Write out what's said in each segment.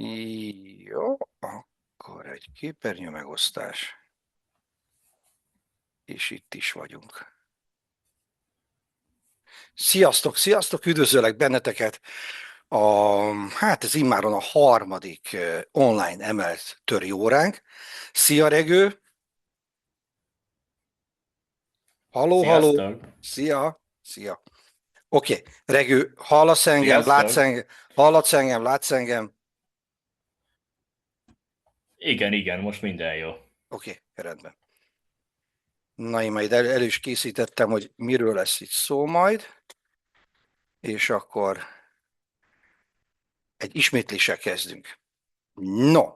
Jó, akkor egy képernyő megosztás, és itt is vagyunk. Sziasztok, sziasztok, üdvözöllek benneteket. Hát ez immáron a harmadik online emelt töri óránk. Szia, Regő! Halló, halló! Sziasztok! Szia! Szia! Oké, Regő, hallasz engem, látsz Sziasztok! engem, hallatsz engem, látsz engem? Igen, igen, most minden jó. Oké, rendben. Na, én majd elő is készítettem, hogy miről lesz itt szó majd, és akkor egy ismétléssel kezdünk. No,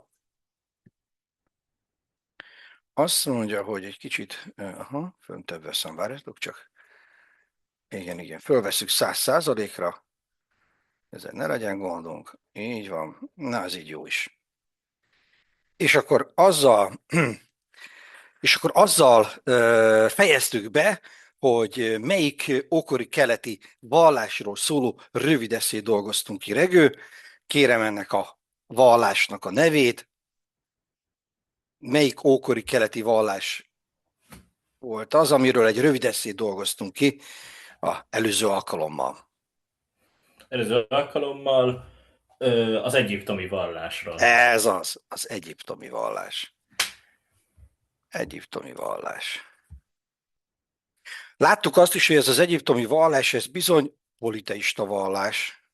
azt mondja, hogy egy kicsit, föntebb veszem, várjátok csak. Igen, igen, fölveszünk 100%-ra, ezzel ne legyen gondunk. Így van, na ez így jó is. És akkor azzal, fejeztük be, hogy melyik ókori keleti vallásról szóló rövid eszét dolgoztunk ki, Regő. Kérem ennek a vallásnak a nevét. Melyik ókori keleti vallás volt az, amiről egy rövid eszét dolgoztunk ki az előző alkalommal? Előző alkalommal az egyiptomi vallásról. Ez az egyiptomi vallás. Egyiptomi vallás. Láttuk azt is, hogy ez az egyiptomi vallás, ez bizony politeista vallás.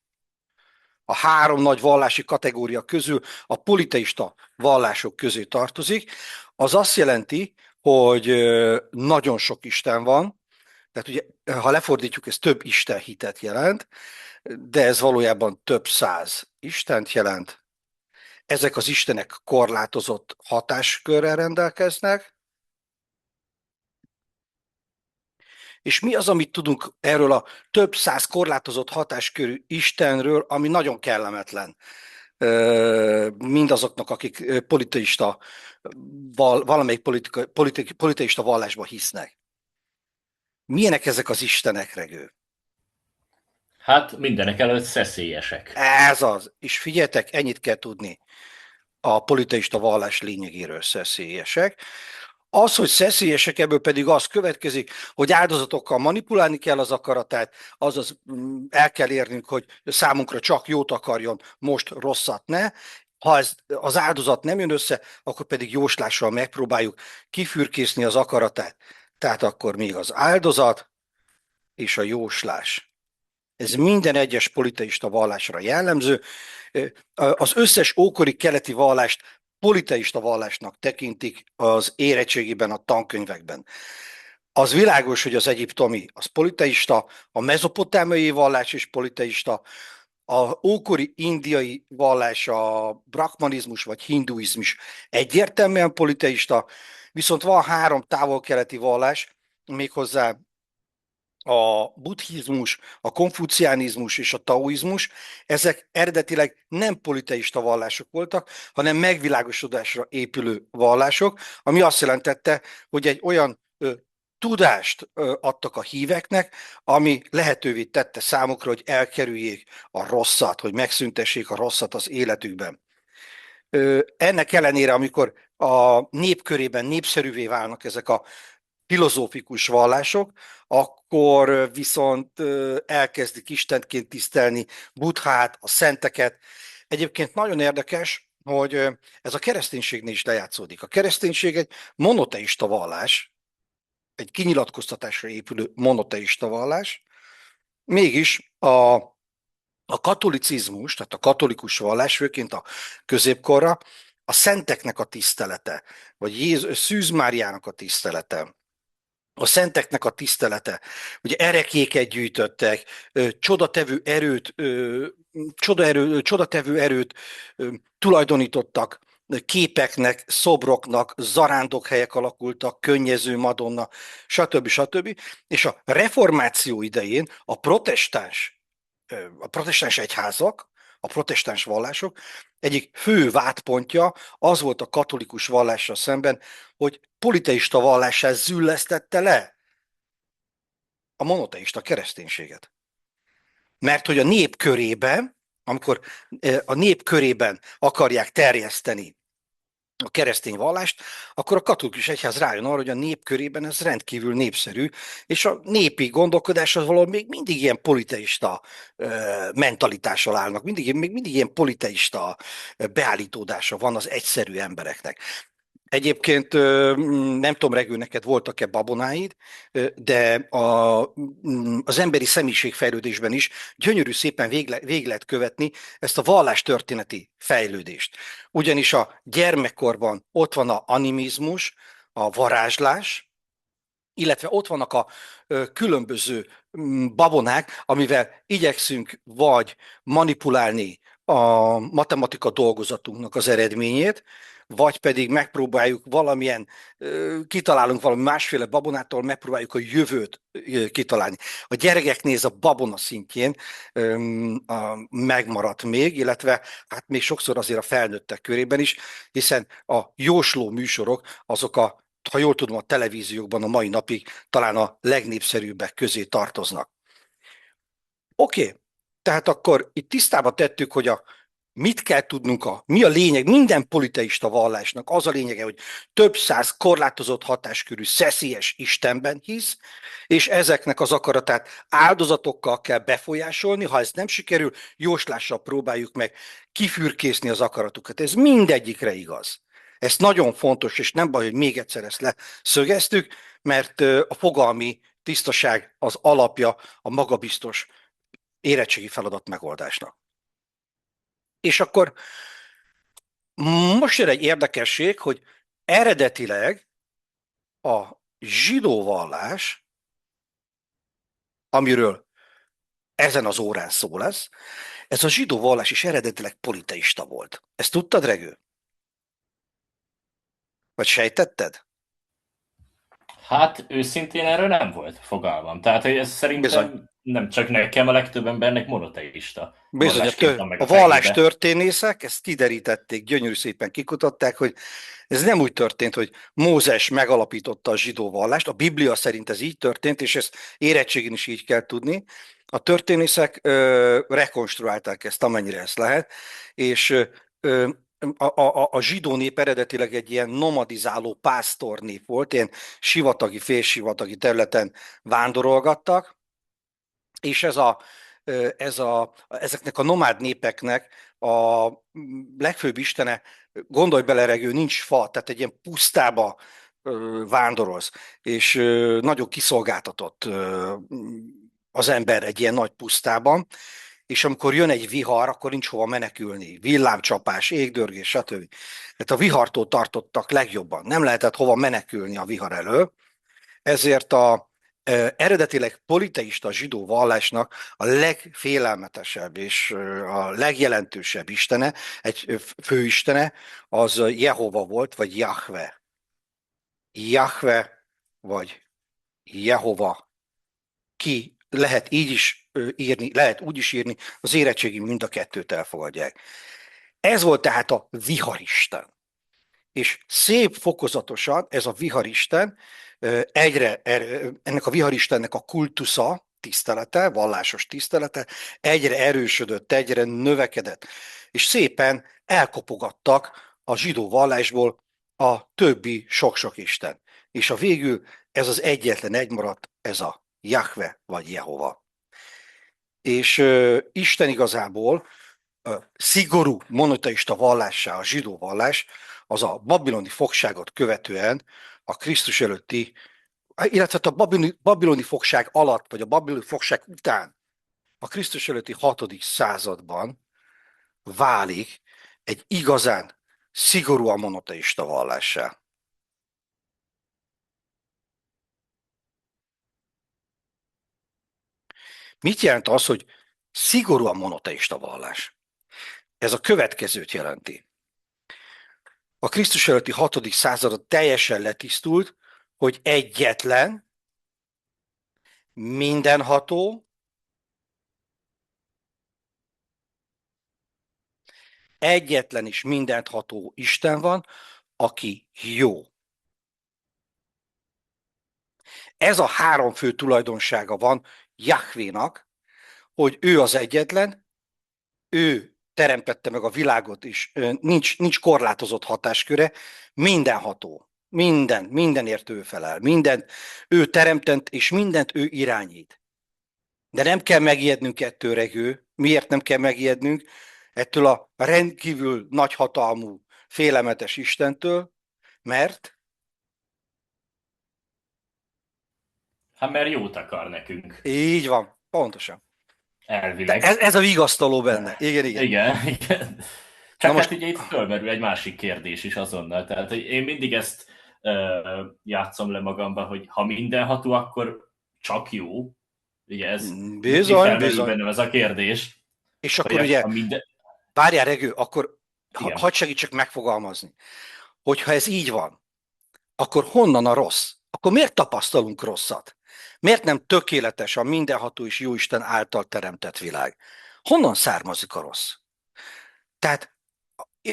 A három nagy vallási kategória közül a politeista vallások közé tartozik. Az azt jelenti, hogy nagyon sok Isten van, tehát ugye, ha lefordítjuk, ez több Isten hitet jelent, de ez valójában több száz Istent jelent. Ezek az istenek korlátozott hatáskörrel rendelkeznek, és mi az, amit tudunk erről a több száz korlátozott hatáskörű Istenről, ami nagyon kellemetlen mindazoknak, akik valamelyik politeista vallásba hisznek. Milyenek ezek az istenek, Regő? Hát mindenek előtt szeszélyesek. Ez az. És figyeljetek, ennyit kell tudni a politeista vallás lényegéről, szeszélyesek. Az, hogy szeszélyesek, ebből pedig az következik, hogy áldozatokkal manipulálni kell az akaratát, azaz el kell érnünk, hogy számunkra csak jót akarjon, most rosszat ne. Ha ez, az áldozat nem jön össze, akkor pedig jóslással megpróbáljuk kifürkészni az akaratát. Tehát akkor még az áldozat és a jóslás. Ez minden egyes politeista vallásra jellemző. Az összes ókori keleti vallást politeista vallásnak tekintik az érettségében, a tankönyvekben. Az világos, hogy az egyiptomi az politeista, a mezopotámiai vallás is politeista, a ókori indiai vallás, a brahmanizmus vagy hinduizmus egyértelműen politeista, viszont van három távol-keleti vallás, méghozzá a buddhizmus, a konfuciánizmus és a taoizmus, ezek eredetileg nem politeista vallások voltak, hanem megvilágosodásra épülő vallások, ami azt jelentette, hogy egy olyan tudást adtak a híveknek, ami lehetővé tette számukra, hogy elkerüljék a rosszat, hogy megszüntessék a rosszat az életükben. Ennek ellenére, amikor a nép körében népszerűvé válnak ezek a filozófikus vallások, akkor viszont elkezdik istentként tisztelni Buddhát, a szenteket. Egyébként nagyon érdekes, hogy ez a kereszténységnél is lejátszódik. A kereszténység egy monoteista vallás, egy kinyilatkoztatásra épülő monoteista vallás, mégis a katolicizmus, tehát a katolikus vallás, főként a középkorra, a szenteknek a tisztelete, vagy Szűz Máriának a tisztelete, a szenteknek a tisztelete. Ugye erekéket gyűjtöttek, csodatevő erőt tulajdonítottak képeknek, szobroknak, zarándokhelyek alakultak, könnyező Madonna, stb. Stb. És a reformáció idején a protestáns egyházak, a protestáns vallások egyik fő vádpontja az volt a katolikus vallással szemben, hogy politeista vallását züllesztette le a monoteista kereszténységet. Mert hogy a nép körében amikor a nép körében akarják terjeszteni a keresztény vallást, akkor a katolikus egyház rájön arra, hogy a nép körében ez rendkívül népszerű, és a népi gondolkodás az valahol még mindig ilyen politeista mentalitással állnak, még mindig ilyen politeista beállítódása van az egyszerű embereknek. Egyébként nem tudom, Regő, neked voltak-e babonáid, de az emberi személyiségfejlődésben is gyönyörű szépen végig lehet követni ezt a vallástörténeti fejlődést. Ugyanis a gyermekkorban ott van a animizmus, a varázslás, illetve ott vannak a különböző babonák, amivel igyekszünk vagy manipulálni a matematika dolgozatunknak az eredményét, vagy pedig megpróbáljuk kitalálunk valami másféle babonától, megpróbáljuk a jövőt kitalálni. A gyerekeknél ez a babona szintjén megmaradt még, illetve hát még sokszor azért a felnőttek körében is, hiszen a jósló műsorok azok ha jól tudom, a televíziókban a mai napig talán a legnépszerűbbek közé tartoznak. Oké, tehát akkor itt tisztába tettük, hogy mit kell tudnunk, mi a lényeg, minden politeista vallásnak az a lényege, hogy több száz korlátozott hatáskörű szeszélyes Istenben hisz, és ezeknek az akaratát áldozatokkal kell befolyásolni, ha ez nem sikerül, jóslással próbáljuk meg kifürkészni az akaratukat. Ez mindegyikre igaz. Ez nagyon fontos, és nem baj, hogy még egyszer ezt leszögeztük, mert a fogalmi tisztaság az alapja a magabiztos érettségi feladat megoldásnak. És akkor most jön egy érdekesség, hogy eredetileg a zsidó vallás, amiről ezen az órán szó lesz, ez a zsidó vallás is eredetileg politeista volt. Ezt tudtad, Regő? Vagy sejtetted? Hát őszintén erről nem volt fogalmam. Tehát, hogy ez Bizony. szerintem nem csak nekem, a legtöbb embernek monoteista Bizony, vallásként van meg a a vallás fejébe. történészek ezt kiderítették, gyönyörű szépen kikutatták, hogy ez nem úgy történt, hogy Mózes megalapította a zsidó vallást, a Biblia szerint ez így történt, és ezt érettségén is így kell tudni. A történészek rekonstruálták ezt, amennyire ezt lehet, és a zsidó nép eredetileg egy ilyen nomadizáló pásztornép volt, ilyen sivatagi, félsivatagi területen vándorolgattak, és ezeknek a nomád népeknek a legfőbb istene, gondolj bele, Regő, nincs fa, tehát egy ilyen pusztába vándorolsz, és nagyon kiszolgáltatott az ember egy ilyen nagy pusztában, és amikor jön egy vihar, akkor nincs hova menekülni. Villámcsapás, égdörgés, stb. Tehát a vihartól tartottak legjobban. Nem lehetett hova menekülni a vihar elől, ezért eredetileg politeista zsidó vallásnak a legfélelmetesebb és a legjelentősebb istene, egy főistene, az Jehova volt, vagy Jahve. Jahve, vagy Jehova. Ki lehet így is írni, lehet úgy is írni, az érettségi mind a kettőt elfogadják. Ez volt tehát a viharisten. És szép fokozatosan ez a viharisten ennek a viharistennek a kultusza, tisztelete, vallásos tisztelete egyre erősödött, egyre növekedett, és szépen elkopogattak a zsidó vallásból a többi sok-sok isten. És a végül ez az egyetlen egy maradt, ez a Jahve vagy Jehova. És Isten igazából szigorú monoteista vallássá a zsidó vallás, az a babiloni fogságot követően a Krisztus előtti, illetve a babiloni fogság alatt, vagy a babiloni fogság után a Krisztus előtti 6. században válik egy igazán szigorúan monoteista vallássá. Mit jelent az, hogy szigorúan monoteista vallás? Ez a következőt jelenti. A Krisztus előtti 6. századot teljesen letisztult, hogy egyetlen, mindenható, egyetlen és mindentható Isten van, aki jó. Ez a három fő tulajdonsága van Jahvénak, hogy ő az egyetlen, ő teremtette meg a világot is, nincs korlátozott hatásköre, mindenható, mindenért ő felel, mindent ő teremtett, és mindent ő irányít. De nem kell megijednünk ettől, Regő. Miért nem kell megijednünk? Ettől a rendkívül nagyhatalmú, félelmetes Istentől, mert Hát mert jót akar nekünk, így van, pontosan. De ez, elvileg. ez a vigasztaló benne. Igen, igen. Igen, igen. Na Csak hát most, ugye itt fölmerül egy másik kérdés is azonnal. Tehát hogy én mindig ezt játszom le magamba, hogy ha mindenható, akkor csak jó. Ugye ez mindig bizony, felmerül bizony. bennem ez a kérdés, És hogy akkor ugye, ha minden... várjál, Regő, akkor Igen. hadd segítsek megfogalmazni. Hogyha ez így van, akkor honnan a rossz? Akkor miért tapasztalunk rosszat? Miért nem tökéletes a mindenható és jóisten által teremtett világ? Honnan származik a rossz? Tehát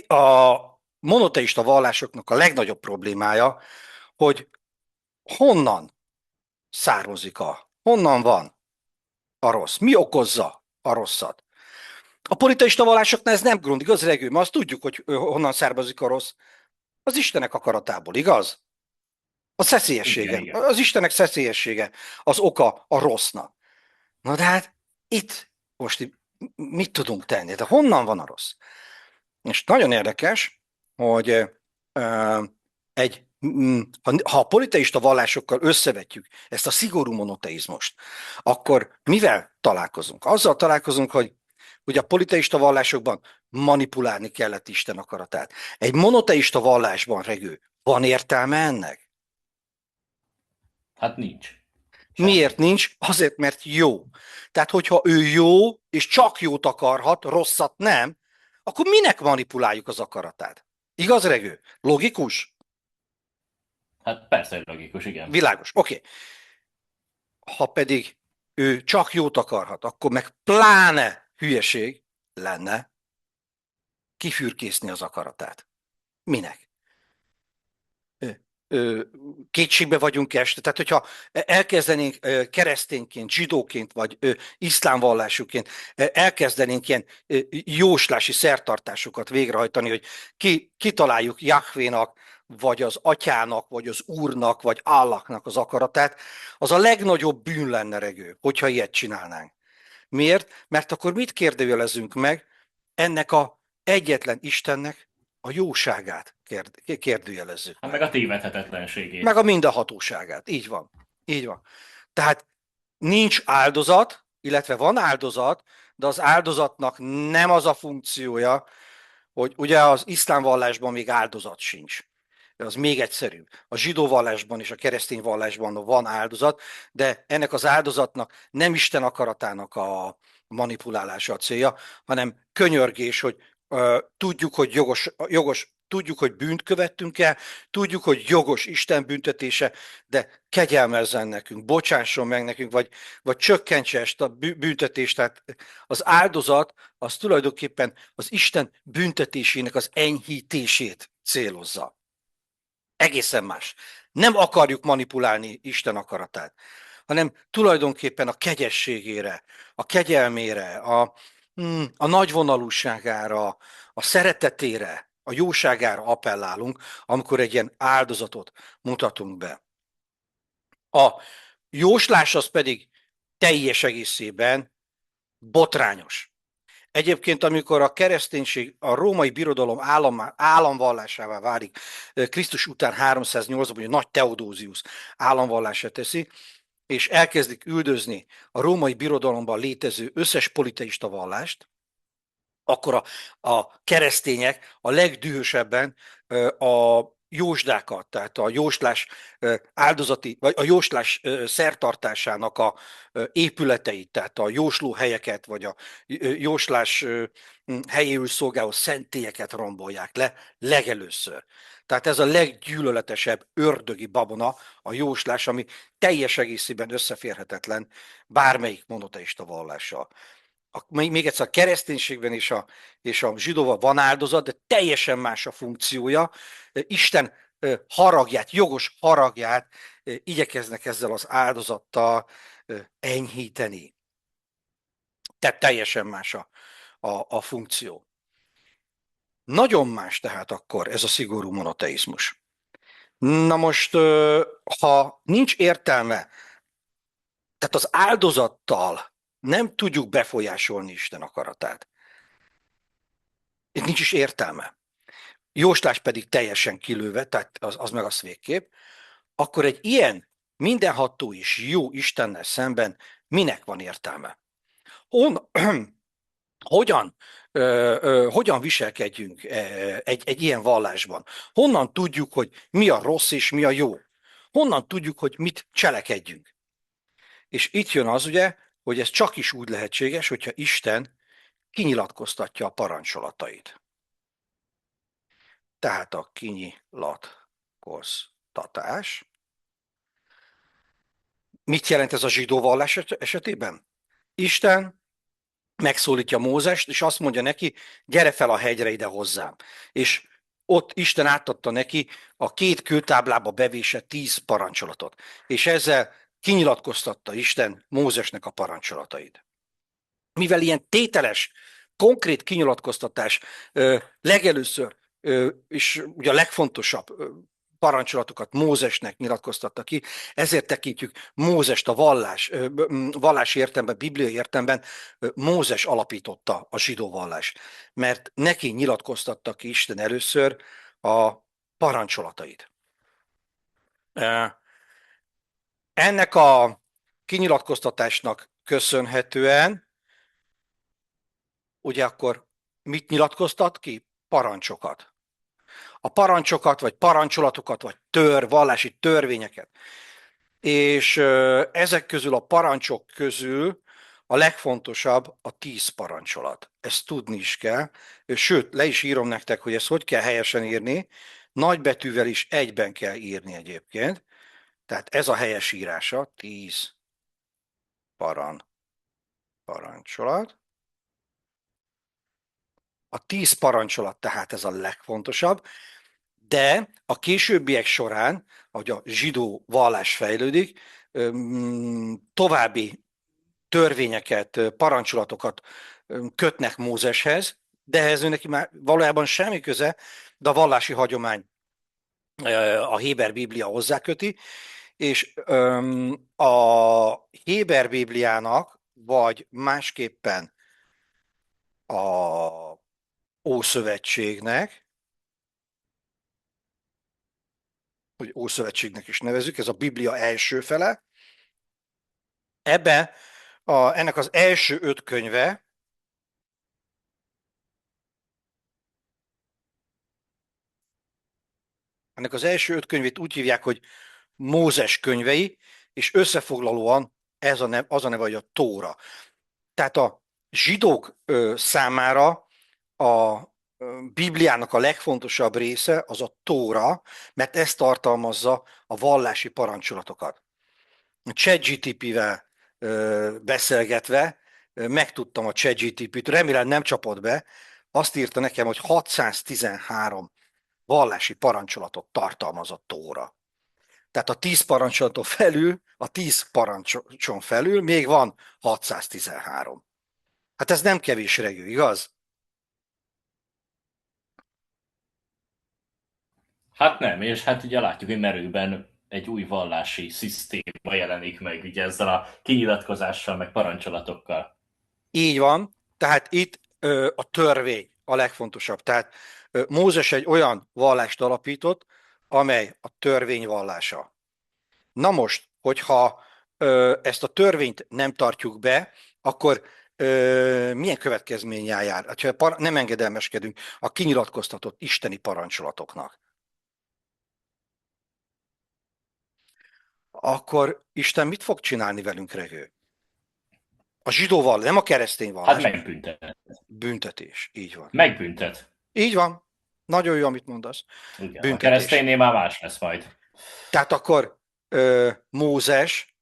a monoteista vallásoknak a legnagyobb problémája, hogy honnan származik honnan van a rossz? Mi okozza a rosszat? A politeista vallásoknál ez nem gond, igaz, Regő? Mert azt tudjuk, hogy honnan származik a rossz. Az Istenek akaratából, igaz? A Igen, szeszélyessége. igen. Az Istenek szeszélyessége az oka a rossznak. Na de hát itt most mit tudunk tenni? De honnan van a rossz? És nagyon érdekes, hogy ha a politeista vallásokkal összevetjük ezt a szigorú monoteizmust, akkor mivel találkozunk? Azzal találkozunk, hogy ugye a politeista vallásokban manipulálni kellett Isten akaratát. Egy monoteista vallásban, Regő, van értelme ennek? Hát nincs. Miért Semmi. nincs? Azért, mert jó. Tehát, hogyha ő jó, és csak jót akarhat, rosszat nem, akkor minek manipuláljuk az akaratát? Igaz, Regő? Logikus? Hát persze, hogy logikus, igen. Világos. Oké. Ha pedig ő csak jót akarhat, akkor meg pláne hülyeség lenne kifürkészni az akaratát. Minek? Kétségbe vagyunk este. Tehát, hogyha elkezdenénk keresztényként, zsidóként, vagy iszlám vallásúként elkezdenénk ilyen jóslási szertartásokat végrehajtani, hogy kitaláljuk Jahvénak, vagy az atyának, vagy az úrnak, vagy Allahnak az akaratát, az a legnagyobb bűn lenne, Regő, hogyha ilyet csinálnánk. Miért? Mert akkor mit kérdőjelezünk meg? Ennek a egyetlen Istennek a jóságát kérdőjelezzük Hát meg meg. a Meg tévedhetetlenségét. a mindenhatóságát. Így van. Így van. Tehát nincs áldozat, illetve van áldozat, de az áldozatnak nem az a funkciója, hogy ugye az iszlám vallásban még áldozat sincs. Az még egyszerűbb. A zsidó vallásban és a keresztény vallásban van áldozat, de ennek az áldozatnak nem Isten akaratának a manipulálása a célja, hanem könyörgés, hogy tudjuk, hogy jogos, tudjuk, hogy bűnt követtünk el, tudjuk, hogy jogos Isten büntetése, de kegyelmezzen nekünk, bocsásson meg nekünk, vagy csökkentse ezt a büntetést. Tehát az áldozat az tulajdonképpen az Isten büntetésének az enyhítését célozza. Egészen más. Nem akarjuk manipulálni Isten akaratát, hanem tulajdonképpen a kegyességére, a kegyelmére, a nagyvonalúságára, a szeretetére, a jóságára appellálunk, amikor egy ilyen áldozatot mutatunk be. A jóslás az pedig teljes egészében botrányos. Egyébként, amikor a kereszténység a római birodalom államvallásává válik, Krisztus után 308-ban, hogy a nagy Teodózius államvallását teszi, és elkezdik üldözni a római birodalomban létező összes politeista vallást, akkor a keresztények a legdühösebben a jósdákat, tehát a jóslás áldozati, vagy a jóslás szertartásának a épületeit, tehát a jóslóhelyeket, vagy a jóslás helyéül szolgáló szentélyeket rombolják le legelőször. Tehát ez a leggyűlöletesebb ördögi babona, a jóslás, ami teljes egészében összeférhetetlen bármelyik monoteista vallással. Még egyszer a kereszténységben és a zsidóval van áldozat, de teljesen más a funkciója. Isten haragját, jogos haragját igyekeznek ezzel az áldozattal enyhíteni. Tehát teljesen más a funkció. Nagyon más tehát akkor ez a szigorú monoteizmus. Na most, ha nincs értelme, tehát az áldozattal nem tudjuk befolyásolni Isten akaratát. Itt nincs is értelme. Jóslás pedig teljesen kilőve, tehát az meg az végképp, akkor egy ilyen mindenható és jó Istennel szemben minek van értelme? Hogyan, hogyan viselkedjünk egy ilyen vallásban? Honnan tudjuk, hogy mi a rossz és mi a jó? Honnan tudjuk, hogy mit cselekedjünk? És itt jön az ugye, hogy ez csak is úgy lehetséges, hogyha Isten kinyilatkoztatja a parancsolatait. Tehát a kinyilatkoztatás. Mit jelent ez a zsidó vallás esetében? Isten megszólítja Mózest, és azt mondja neki, gyere fel a hegyre ide hozzám. És ott Isten átadta neki a 2 kőtáblába bevésett 10 parancsolatot. És ezzel kinyilatkoztatta Isten Mózesnek a parancsolatait. Mivel ilyen tételes, konkrét kinyilatkoztatás legelőször, és ugye a legfontosabb parancsolatokat Mózesnek nyilatkoztatta ki, ezért tekintjük Mózest a vallási értelemben, bibliai értelemben Mózes alapította a zsidó vallást, mert neki nyilatkoztatta ki Isten először a parancsolatait. Ennek a kinyilatkoztatásnak köszönhetően, ugye akkor mit nyilatkoztat ki? Parancsokat. A parancsokat, vagy parancsolatokat, vagy vallási törvényeket. És ezek közül a parancsok közül a legfontosabb a 10 parancsolat. Ezt tudni is kell. Sőt, le is írom nektek, hogy ezt hogy kell helyesen írni. Nagybetűvel is egyben kell írni egyébként. Tehát ez a helyes írása, 10 parancsolat. A 10 parancsolat tehát ez a legfontosabb, de a későbbiek során, ahogy a zsidó vallás fejlődik, további törvényeket, parancsolatokat kötnek Mózeshez, de ehhez ő neki már valójában semmi köze, de a vallási hagyomány, a Héber Biblia hozzáköti, és a Héber Bibliának, vagy másképpen a Ószövetségnek, hogy Ószövetségnek is nevezzük, ez a Biblia első fele, ennek az első 5 könyve, ennek az első 5 könyvét úgy hívják, hogy Mózes könyvei, és összefoglalóan az a neve, hogy a Tóra. Tehát a zsidók számára a Bibliának a legfontosabb része az a Tóra, mert ez tartalmazza a vallási parancsolatokat. A ChatGPT-vel beszélgetve megtudtam a ChatGPT-t, remélem nem csapott be, azt írta nekem, hogy 613 vallási parancsolatot tartalmaz a Tóra. Tehát a 10 parancsolaton felül, a 10 parancson felül még van 613. Hát ez nem kevés regő, igaz? Hát nem, és hát ugye látjuk, hogy merőben egy új vallási szisztéma jelenik meg ugye ezzel a kinyilatkozással, meg parancsolatokkal. Így van, tehát itt a törvény a legfontosabb. Tehát Mózes egy olyan vallást alapított, amely a törvény vallása. Na most, hogyha ezt a törvényt nem tartjuk be, akkor milyen következménnyel jár? Ha nem engedelmeskedünk a kinyilatkoztatott isteni parancsolatoknak, akkor Isten mit fog csinálni velünk, Regő? A zsidóval, nem a keresztény Hát vallás. megbüntet. Büntetés, így van. Megbüntet. Így van. Nagyon jó, amit mondasz. Igen, a Büntetés. kereszténynél már más lesz majd. Tehát akkor Mózes,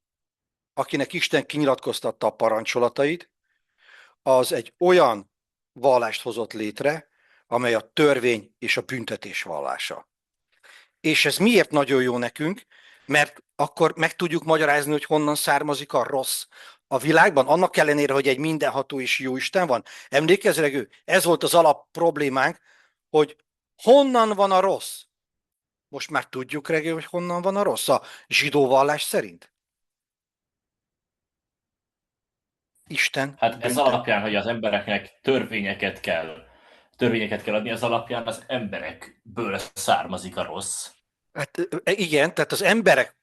akinek Isten kinyilatkoztatta a parancsolatait, az egy olyan vallást hozott létre, amely a törvény és a büntetés vallása. És ez miért nagyon jó nekünk? Mert akkor meg tudjuk magyarázni, hogy honnan származik a rossz, a világban, annak ellenére, hogy egy mindenható és jó Isten van. Emlékezz, Regő, ez volt az alap problémánk, hogy honnan van a rossz? Most már tudjuk, Regő, hogy honnan van a rossz a zsidó vallás szerint. Isten Hát ez büntet. alapján, hogy az embereknek törvényeket kell adni, az alapján az emberekből származik a rossz. Hát igen, tehát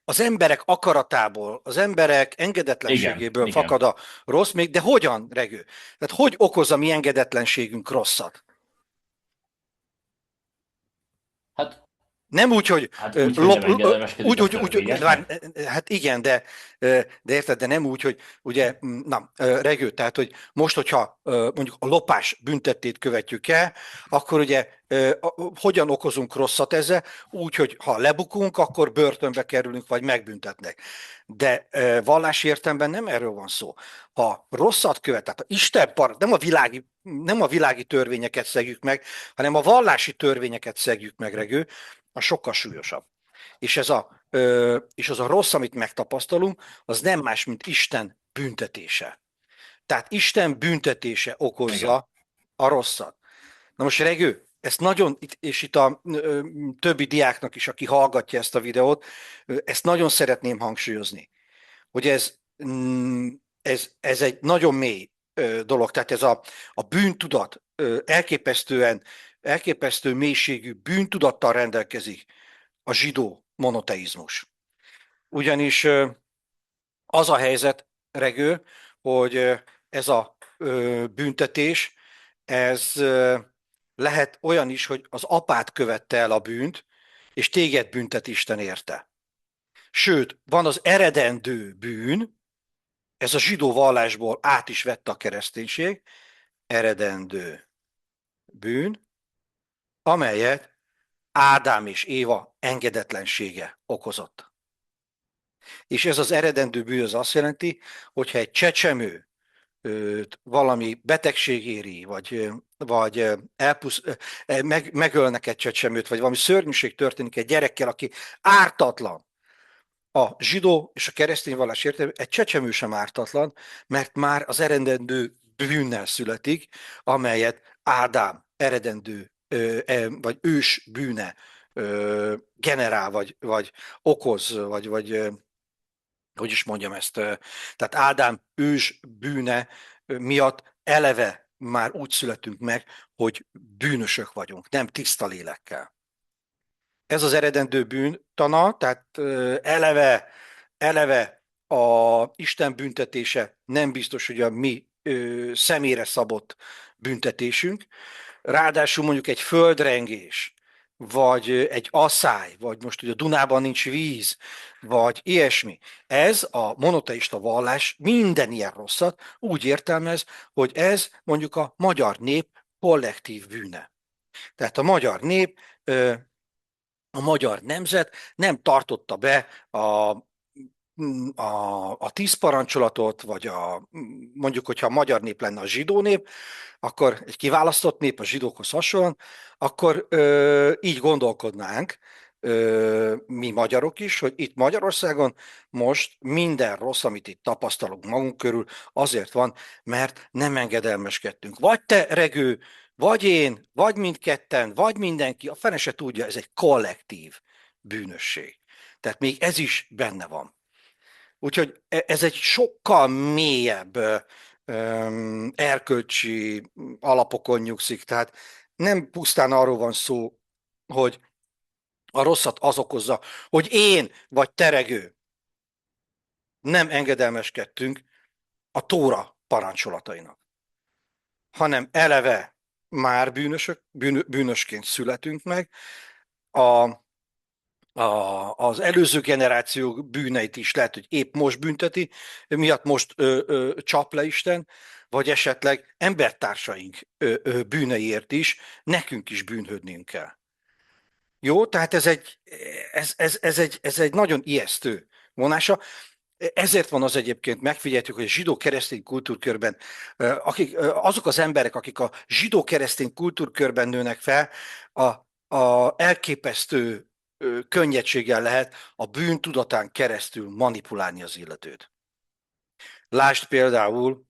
az emberek akaratából, az emberek Igen, engedetlenségéből igen. fakad a rossz még, de hogyan, Regő? Tehát hogy okoz a mi engedetlenségünk rosszat? Hát, Nem úgy, hogy hát úgy, hogy nem engedelmeskedik a várj, törvényeknek. hát igen, de érted, de nem úgy, hogy ugye, na, Regő, tehát, hogy most, hogyha mondjuk a lopás büntettét követjük el, akkor ugye hogyan okozunk rosszat ezzel? Úgy, hogy ha lebukunk, akkor börtönbe kerülünk, vagy megbüntetnek. De vallási értelemben nem erről van szó. Ha rosszat követ, tehát nem a világi törvényeket szegjük meg, hanem a vallási törvényeket szegjük meg, Regő, a sokkal súlyosabb. És az a rossz, amit megtapasztalunk, az nem más, mint Isten büntetése. Tehát Isten büntetése Igen. okozza a rosszat. Na most, Regő, ezt nagyon, és itt a többi diáknak is, aki hallgatja ezt a videót, ezt nagyon szeretném hangsúlyozni, hogy ez egy nagyon mély dolog. Tehát ez a bűntudat elképesztő mélységű bűntudattal rendelkezik a zsidó monoteizmus. Ugyanis az a helyzet, Regő, hogy ez a büntetés, ez lehet olyan is, hogy az apát követte el a bűnt, és téged büntet Isten érte. Sőt, van az eredendő bűn, ez a zsidó vallásból át is vette a kereszténység, eredendő bűn, amelyet Ádám és Éva engedetlensége okozott. És ez az eredendő bűn az azt jelenti, hogyha egy csecsemő valami betegség éri, vagy megölnek egy csecsemőt, vagy valami szörnyűség történik egy gyerekkel, aki ártatlan. A zsidó és a keresztény vallás értelmében egy csecsemő sem ártatlan, mert már az eredendő bűnnel születik, amelyet Ádám eredendő vagy ős bűne generál, vagy okoz, vagy hogy is mondjam ezt, tehát Ádám ős bűne miatt eleve már úgy születünk meg, hogy bűnösök vagyunk, nem tiszta lélekkel. Ez az eredendő bűntana, tehát eleve a Isten büntetése nem biztos, hogy a mi személyre szabott büntetésünk. Ráadásul mondjuk egy földrengés, vagy egy asszály, vagy most ugye a Dunában nincs víz, vagy ilyesmi. Ez a monoteista vallás minden ilyen rosszat úgy értelmez, hogy ez mondjuk a magyar nép kollektív bűne. Tehát a magyar nép, a magyar nemzet nem tartotta be a 10 parancsolatot, vagy mondjuk, hogyha a magyar nép lenne a zsidó nép, akkor egy kiválasztott nép a zsidókhoz hasonlóan, akkor így gondolkodnánk, mi magyarok is, hogy itt Magyarországon most minden rossz, amit itt tapasztalunk magunk körül, azért van, mert nem engedelmeskedtünk. Vagy te, Regő, vagy én, vagy mindketten, vagy mindenki, a fene se tudja, ez egy kollektív bűnösség. Tehát még ez is benne van. Úgyhogy ez egy sokkal mélyebb erkölcsi alapokon nyugszik. Tehát nem pusztán arról van szó, hogy a rosszat az okozza, hogy én vagy teregő nem engedelmeskedtünk a Tóra parancsolatainak, hanem eleve már bűnösként születünk meg, a az előző generáció bűneit is lehet, hogy épp most bünteti, miatt most csap le Isten, vagy esetleg embertársaink bűneiért is nekünk is bűnhődnünk kell. Jó, tehát ez egy nagyon ijesztő vonása. Ezért van az egyébként, megfigyeltük, hogy a zsidó-keresztény kultúrkörben, azok az emberek, akik a zsidó-keresztény kultúrkörben nőnek fel, a, elképesztő könnyedséggel lehet a bűntudatán keresztül manipulálni az illetőt. Lásd például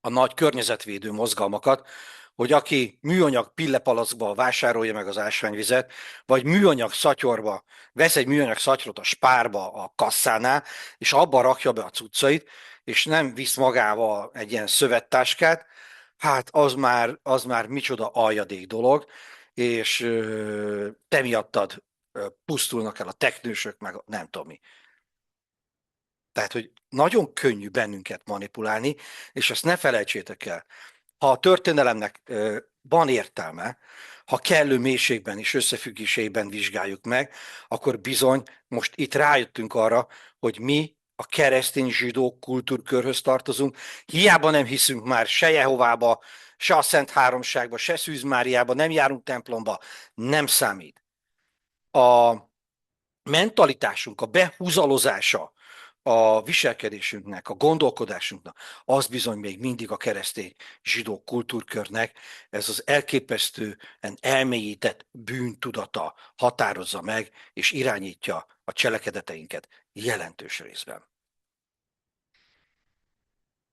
a nagy környezetvédő mozgalmakat, hogy aki műanyag pillepalackba vásárolja meg az ásványvizet, vagy műanyag szatyorba, vesz egy műanyag szatyrot a Spárba a kasszánál, és abba rakja be a cuccait, és nem visz magával egy ilyen szövettáskát, hát az már micsoda aljadék dolog, és te miattad pusztulnak el a teknősök, meg nem tudom mi. Tehát, hogy nagyon könnyű bennünket manipulálni, és ezt ne felejtsétek el. Ha a történelemnek van értelme, ha kellő mélységben és összefüggéseiben vizsgáljuk meg, akkor bizony most itt rájöttünk arra, hogy mi a keresztény zsidó kultúrkörhöz tartozunk. Hiába nem hiszünk már se Jehovába, se a Szent Háromságba, se Szűz Máriába, nem járunk templomba, nem számít. A mentalitásunk, a behúzalozása a viselkedésünknek, a gondolkodásunknak, az bizony még mindig a keresztény zsidó kultúrkörnek ez az elképesztően elmélyített bűntudata határozza meg és irányítja a cselekedeteinket jelentős részben.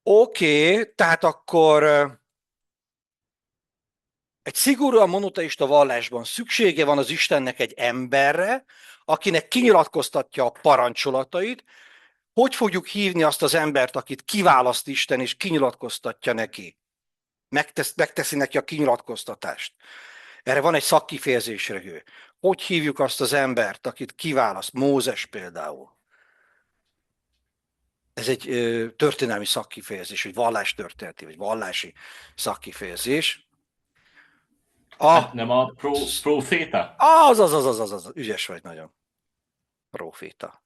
Oké, tehát akkor egy szigorúan monoteista vallásban szüksége van az Istennek egy emberre, akinek kinyilatkoztatja a parancsolatait. Hogy fogjuk hívni azt az embert, akit kiválaszt Isten, és kinyilatkoztatja neki? Megteszi neki a kinyilatkoztatást. Erre van egy szakkifejezésre. Hogy hívjuk azt az embert, akit kiválaszt? Mózes például. Ez egy történelmi szakkifejezés, vagy vallástörténeti, vagy vallási szakkifejezés. Hát nem a proféta? Az, ügyes vagy nagyon. Proféta.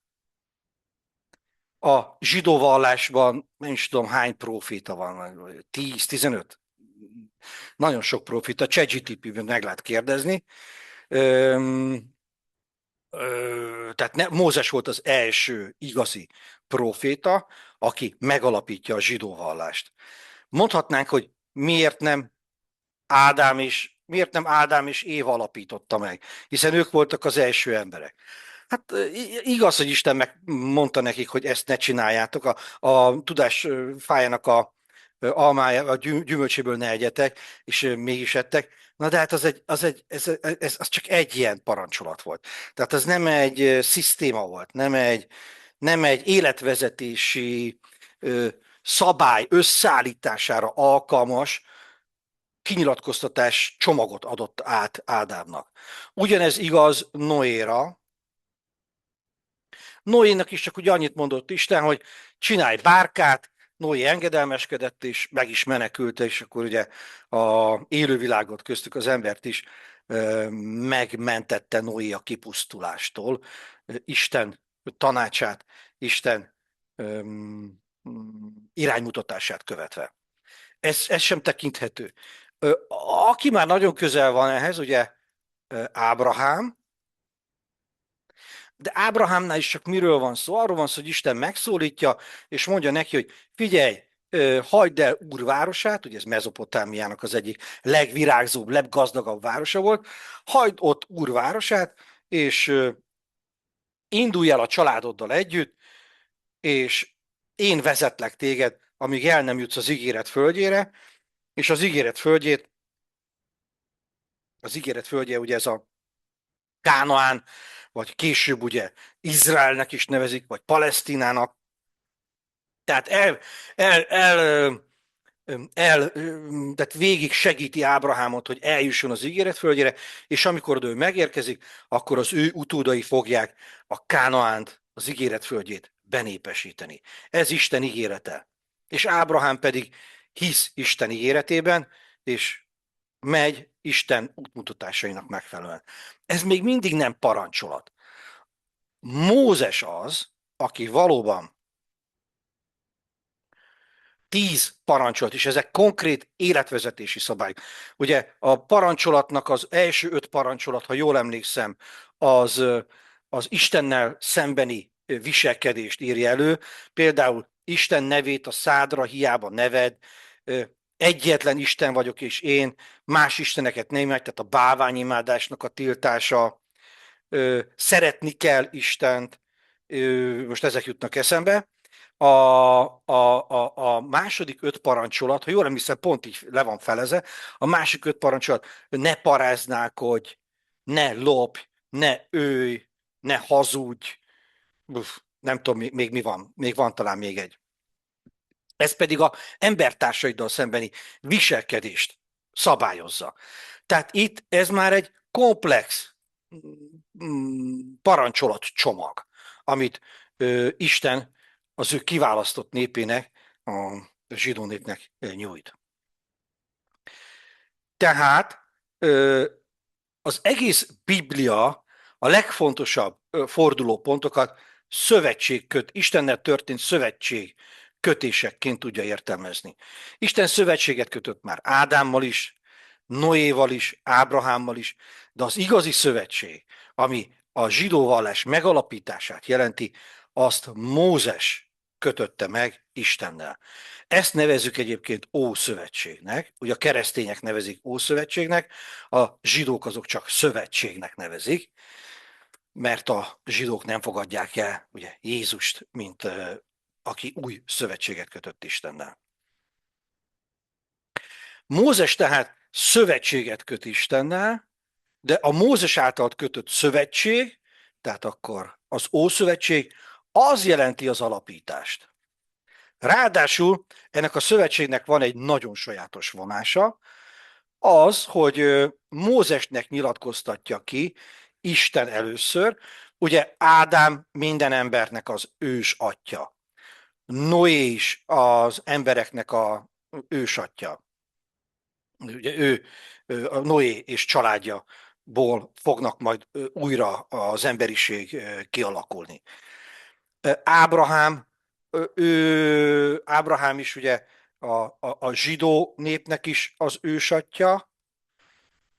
A zsidó vallásban nem is tudom hány proféta van, 10, 15. Nagyon sok proféta, ChatGPT-ben meg lehet kérdezni. Tehát Mózes volt az első igazi proféta, aki megalapítja a zsidó vallást. Mondhatnánk, hogy miért nem Ádám és Éva alapította meg, hiszen ők voltak az első emberek. Hát igaz, hogy Isten megmondta nekik, hogy ezt ne csináljátok, a tudás fájának a almája, a gyümölcséből ne egyetek, és mégis ettek. Na de hát az csak egy ilyen parancsolat volt. Tehát ez nem egy szisztéma volt, nem egy életvezetési szabály összeállítására alkalmas kinyilatkoztatás csomagot adott át Ádámnak. Ugyanez igaz Noéra. Noénak is csak úgy annyit mondott Isten, hogy csinálj bárkát, Noé engedelmeskedett, és meg is menekült, és akkor ugye a élővilágot, köztük az embert is megmentette Noé a kipusztulástól. Isten tanácsát, Isten iránymutatását követve. Ez sem tekinthető. Aki már nagyon közel van ehhez, ugye Ábrahám, de Ábrahámnál is csak miről van szó? Arról van szó, hogy Isten megszólítja, és mondja neki, hogy figyelj, hagyd el Úr városát, ugye ez Mezopotámiának az egyik legvirágzóbb, leggazdagabb városa volt, hagyd ott Úr városát, és indulj el a családoddal együtt, és én vezetlek téged, amíg el nem jutsz az ígéret földjére, és az ígéret földje ugye ez a Kánaán, vagy később ugye Izraelnek is nevezik, vagy Palesztinának. Tehát tehát végig segíti Ábrahámot, hogy eljusson az ígéret földjére, és amikor ő megérkezik, akkor az ő utódai fogják a Kánaánt, az ígéret földjét benépesíteni. Ez Isten ígérete. És Ábrahám pedig hisz Isten ígéretében, és megy Isten útmutatásainak megfelelően. Ez még mindig nem parancsolat. Mózes az, aki valóban 10 parancsolat, és ezek konkrét életvezetési szabályok. Ugye a parancsolatnak az első 5 parancsolat, ha jól emlékszem, az Istennel szembeni viselkedést írja elő. Például Isten nevét a szádra hiába neved, egyetlen Isten vagyok, és én más isteneket nem imádj, tehát a bálványimádásnak a tiltása, szeretni kell Istent, most ezek jutnak eszembe, a második 5 parancsolat, ha jól emlékszem, pont így le van feleze, a másik 5 parancsolat, ne paráználkodj, ne lopj, ne ölj, ne hazudj, nem tudom, még mi van, még van talán még egy. Ez pedig a embertársaiddal szembeni viselkedést szabályozza. Tehát itt ez már egy komplex parancsolatcsomag, amit Isten az ő kiválasztott népének, a zsidó népnek nyújt. Tehát az egész Biblia a legfontosabb fordulópontokat Istennel történt szövetség kötésekként tudja értelmezni. Isten szövetséget kötött már Ádámmal is, Noéval is, Ábrahámmal is, de az igazi szövetség, ami a zsidó vallás megalapítását jelenti, azt Mózes kötötte meg Istennel. Ezt nevezzük egyébként Ószövetségnek, ugye a keresztények nevezik Ószövetségnek, a zsidók azok csak szövetségnek nevezik, mert a zsidók nem fogadják el ugye, Jézust, mint aki új szövetséget kötött Istennel. Mózes tehát szövetséget köt Istennel, de a Mózes által kötött szövetség, tehát akkor az Ószövetség, az jelenti az alapítást. Ráadásul ennek a szövetségnek van egy nagyon sajátos vonása, az, hogy Mózesnek nyilatkoztatja ki Isten először, ugye Ádám minden embernek az ős atya. Noé is az embereknek a ősatja. Ugye a Noé és családjaból fognak majd újra az emberiség kialakulni. Ábrahám is ugye a zsidó népnek is az ősatja,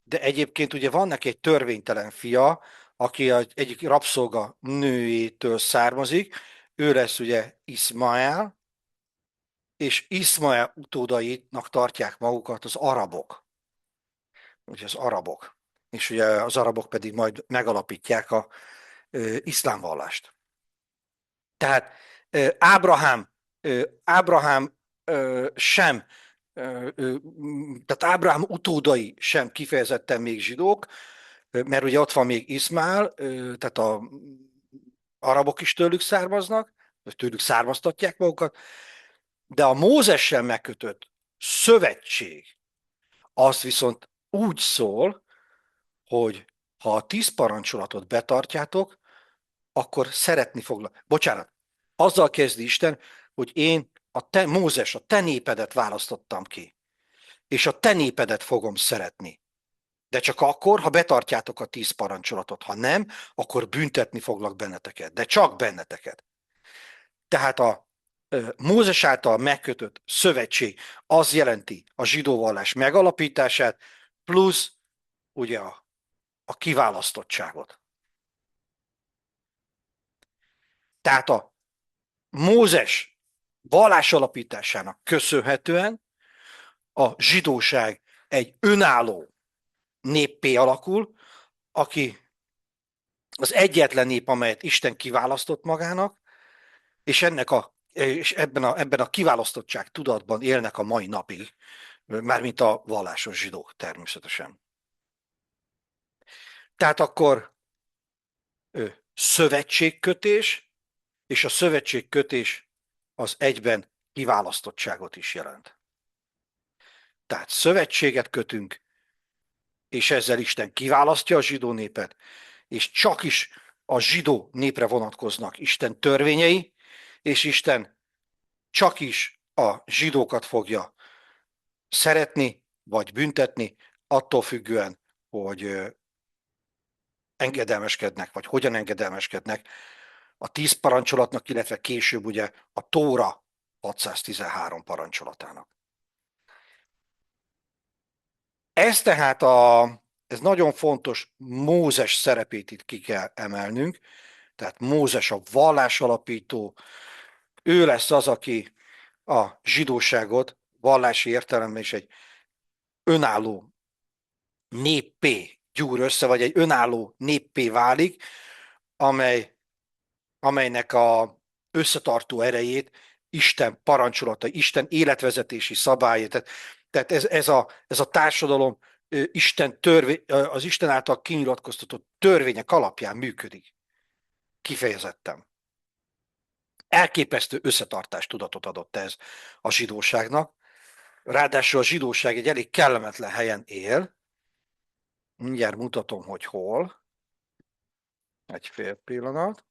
de egyébként ugye van neki egy törvénytelen fia, aki egyik rabszolga nőjétől származik, ő lesz ugye Iszmael, és Iszmael utódainak tartják magukat az arabok. Ugye az arabok. És ugye az arabok pedig majd megalapítják a iszlám vallást. Tehát Ábrahám sem, tehát Ábrahám utódai sem kifejezetten még zsidók, mert ugye ott van még Iszmael, tehát az arabok is tőlük származnak, vagy tőlük származtatják magukat, de a Mózessel megkötött szövetség, az viszont úgy szól, hogy ha a 10 parancsolatot betartjátok, akkor szeretni foglak. Bocsánat, azzal kezdi Isten, hogy én Mózes, a te népedet választottam ki, és a te népedet fogom szeretni. De csak akkor, ha betartjátok a 10 parancsolatot. Ha nem, akkor büntetni foglak benneteket. De csak benneteket. Tehát a Mózes által megkötött szövetség az jelenti a zsidó vallás megalapítását, plusz ugye a kiválasztottságot. Tehát a Mózes vallás alapításának köszönhetően a zsidóság egy önálló néppé alakul, aki az egyetlen nép, amelyet Isten kiválasztott magának, és ebben a kiválasztottság tudatban élnek a mai napig, mármint a vallásos zsidók természetesen. Tehát akkor szövetségkötés, és a szövetségkötés az egyben kiválasztottságot is jelent. Tehát szövetséget kötünk, és ezzel Isten kiválasztja a zsidó népet, és csak is a zsidó népre vonatkoznak Isten törvényei, és Isten csak is a zsidókat fogja szeretni, vagy büntetni, attól függően, hogy engedelmeskednek, vagy hogyan engedelmeskednek a 10 parancsolatnak, illetve később ugye a Tóra 613 parancsolatának. Ez tehát ez nagyon fontos, Mózes szerepét itt ki kell emelnünk, tehát Mózes a vallásalapító, ő lesz az, aki a zsidóságot vallási értelemben is egy önálló néppé gyúr össze, vagy egy önálló néppé válik, amelynek a összetartó erejét Isten parancsolata, Isten életvezetési szabályai. Tehát ez a társadalom az Isten által kinyilatkoztatott törvények alapján működik. Kifejezetten. Elképesztő összetartástudatot adott ez a zsidóságnak. Ráadásul a zsidóság egy elég kellemetlen helyen él. Mindjárt mutatom, hogy hol. Egy fél pillanat.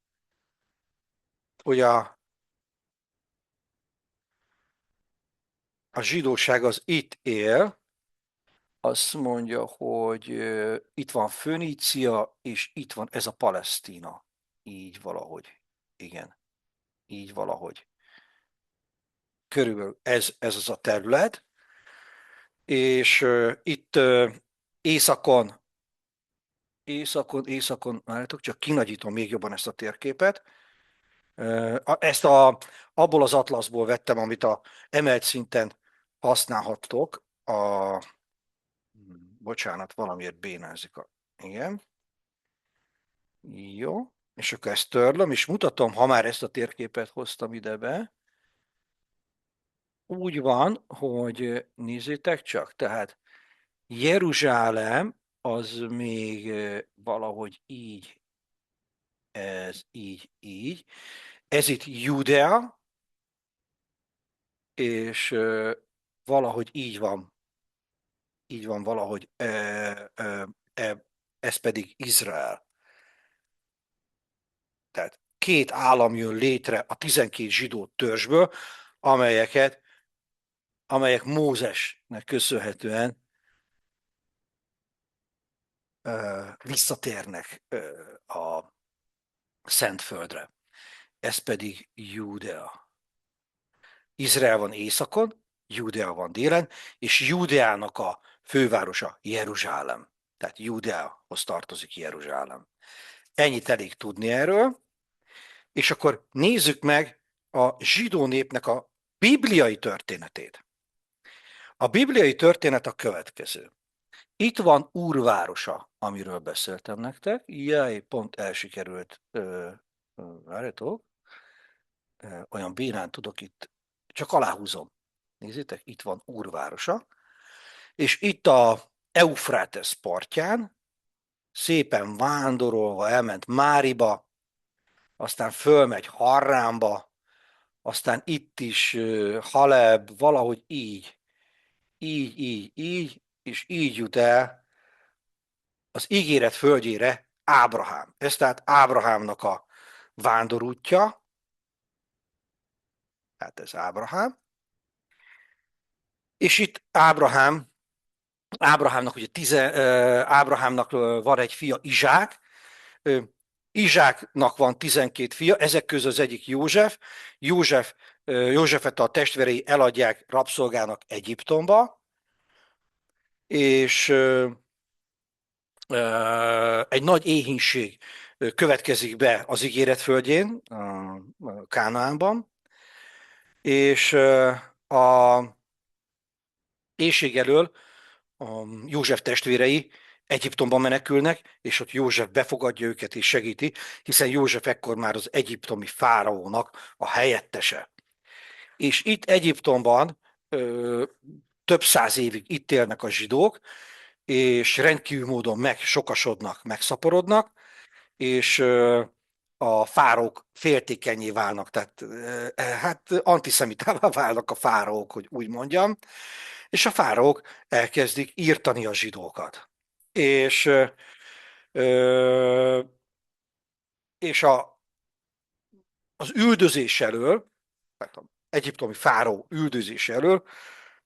Ugye a zsidóság az itt él, azt mondja, hogy itt van Fönícia, és itt van ez a Palesztina. Így valahogy. Igen, így valahogy. Körülbelül ez az a terület, és itt északon, várjátok, csak kinagyítom még jobban ezt a térképet. Ezt abból az atlaszból vettem, amit a emelt szinten használhattok. Bocsánat, valamiért bénázik. Igen. Jó. És akkor ezt törlöm, és mutatom, ha már ezt a térképet hoztam ide be. Úgy van, hogy nézzétek csak, tehát Jeruzsálem az még valahogy így, ez így. Ez itt Judea, és valahogy így van valahogy, ez pedig Izrael. Tehát két állam jön létre a 12 zsidó törzsből, amelyek Mózesnek köszönhetően visszatérnek a Szentföldre. Ez pedig Júdea. Izrael van északon, Júdea van délen, és Júdeának a fővárosa Jeruzsálem. Tehát Júdeához tartozik Jeruzsálem. Ennyit elég tudni erről. És akkor nézzük meg a zsidó népnek a bibliai történetét. A bibliai történet a következő. Itt van Úr városa, amiről beszéltem nektek. Jaj, pont elsikerült. Várjatok. Olyan bénán tudok itt. Csak aláhúzom. Nézzétek, itt van Úr városa. És itt a Eufrátesz partján szépen vándorolva elment Máriba, aztán fölmegy Harránba, aztán itt is Haleb, valahogy így, és így jut el az ígéret földjére Ábrahám. Ez tehát Ábrahámnak a vándorútja, tehát ez Ábrahám, és itt Ábrahámnak Ábrahámnak van egy fia, Izsák, Izsáknak van 12 fia, ezek közül az egyik József. Józsefet a testvérei eladják rabszolgának Egyiptomba, és egy nagy éhínség következik be az ígéret földjén, Kánaánban, és a éhség elől a József testvérei Egyiptomba menekülnek, és ott József befogadja őket és segíti, hiszen József ekkor már az egyiptomi fáraónak a helyettese. És itt Egyiptomban több száz évig itt élnek a zsidók, és rendkívül módon megsokasodnak, megszaporodnak, és a fáraók féltékenyé válnak, tehát hát antiszemitává válnak a fáraók, hogy úgy mondjam, és a fáraók elkezdik írtani a zsidókat. És, és az üldözés elől, tehát az egyiptomi fáraó üldözés elől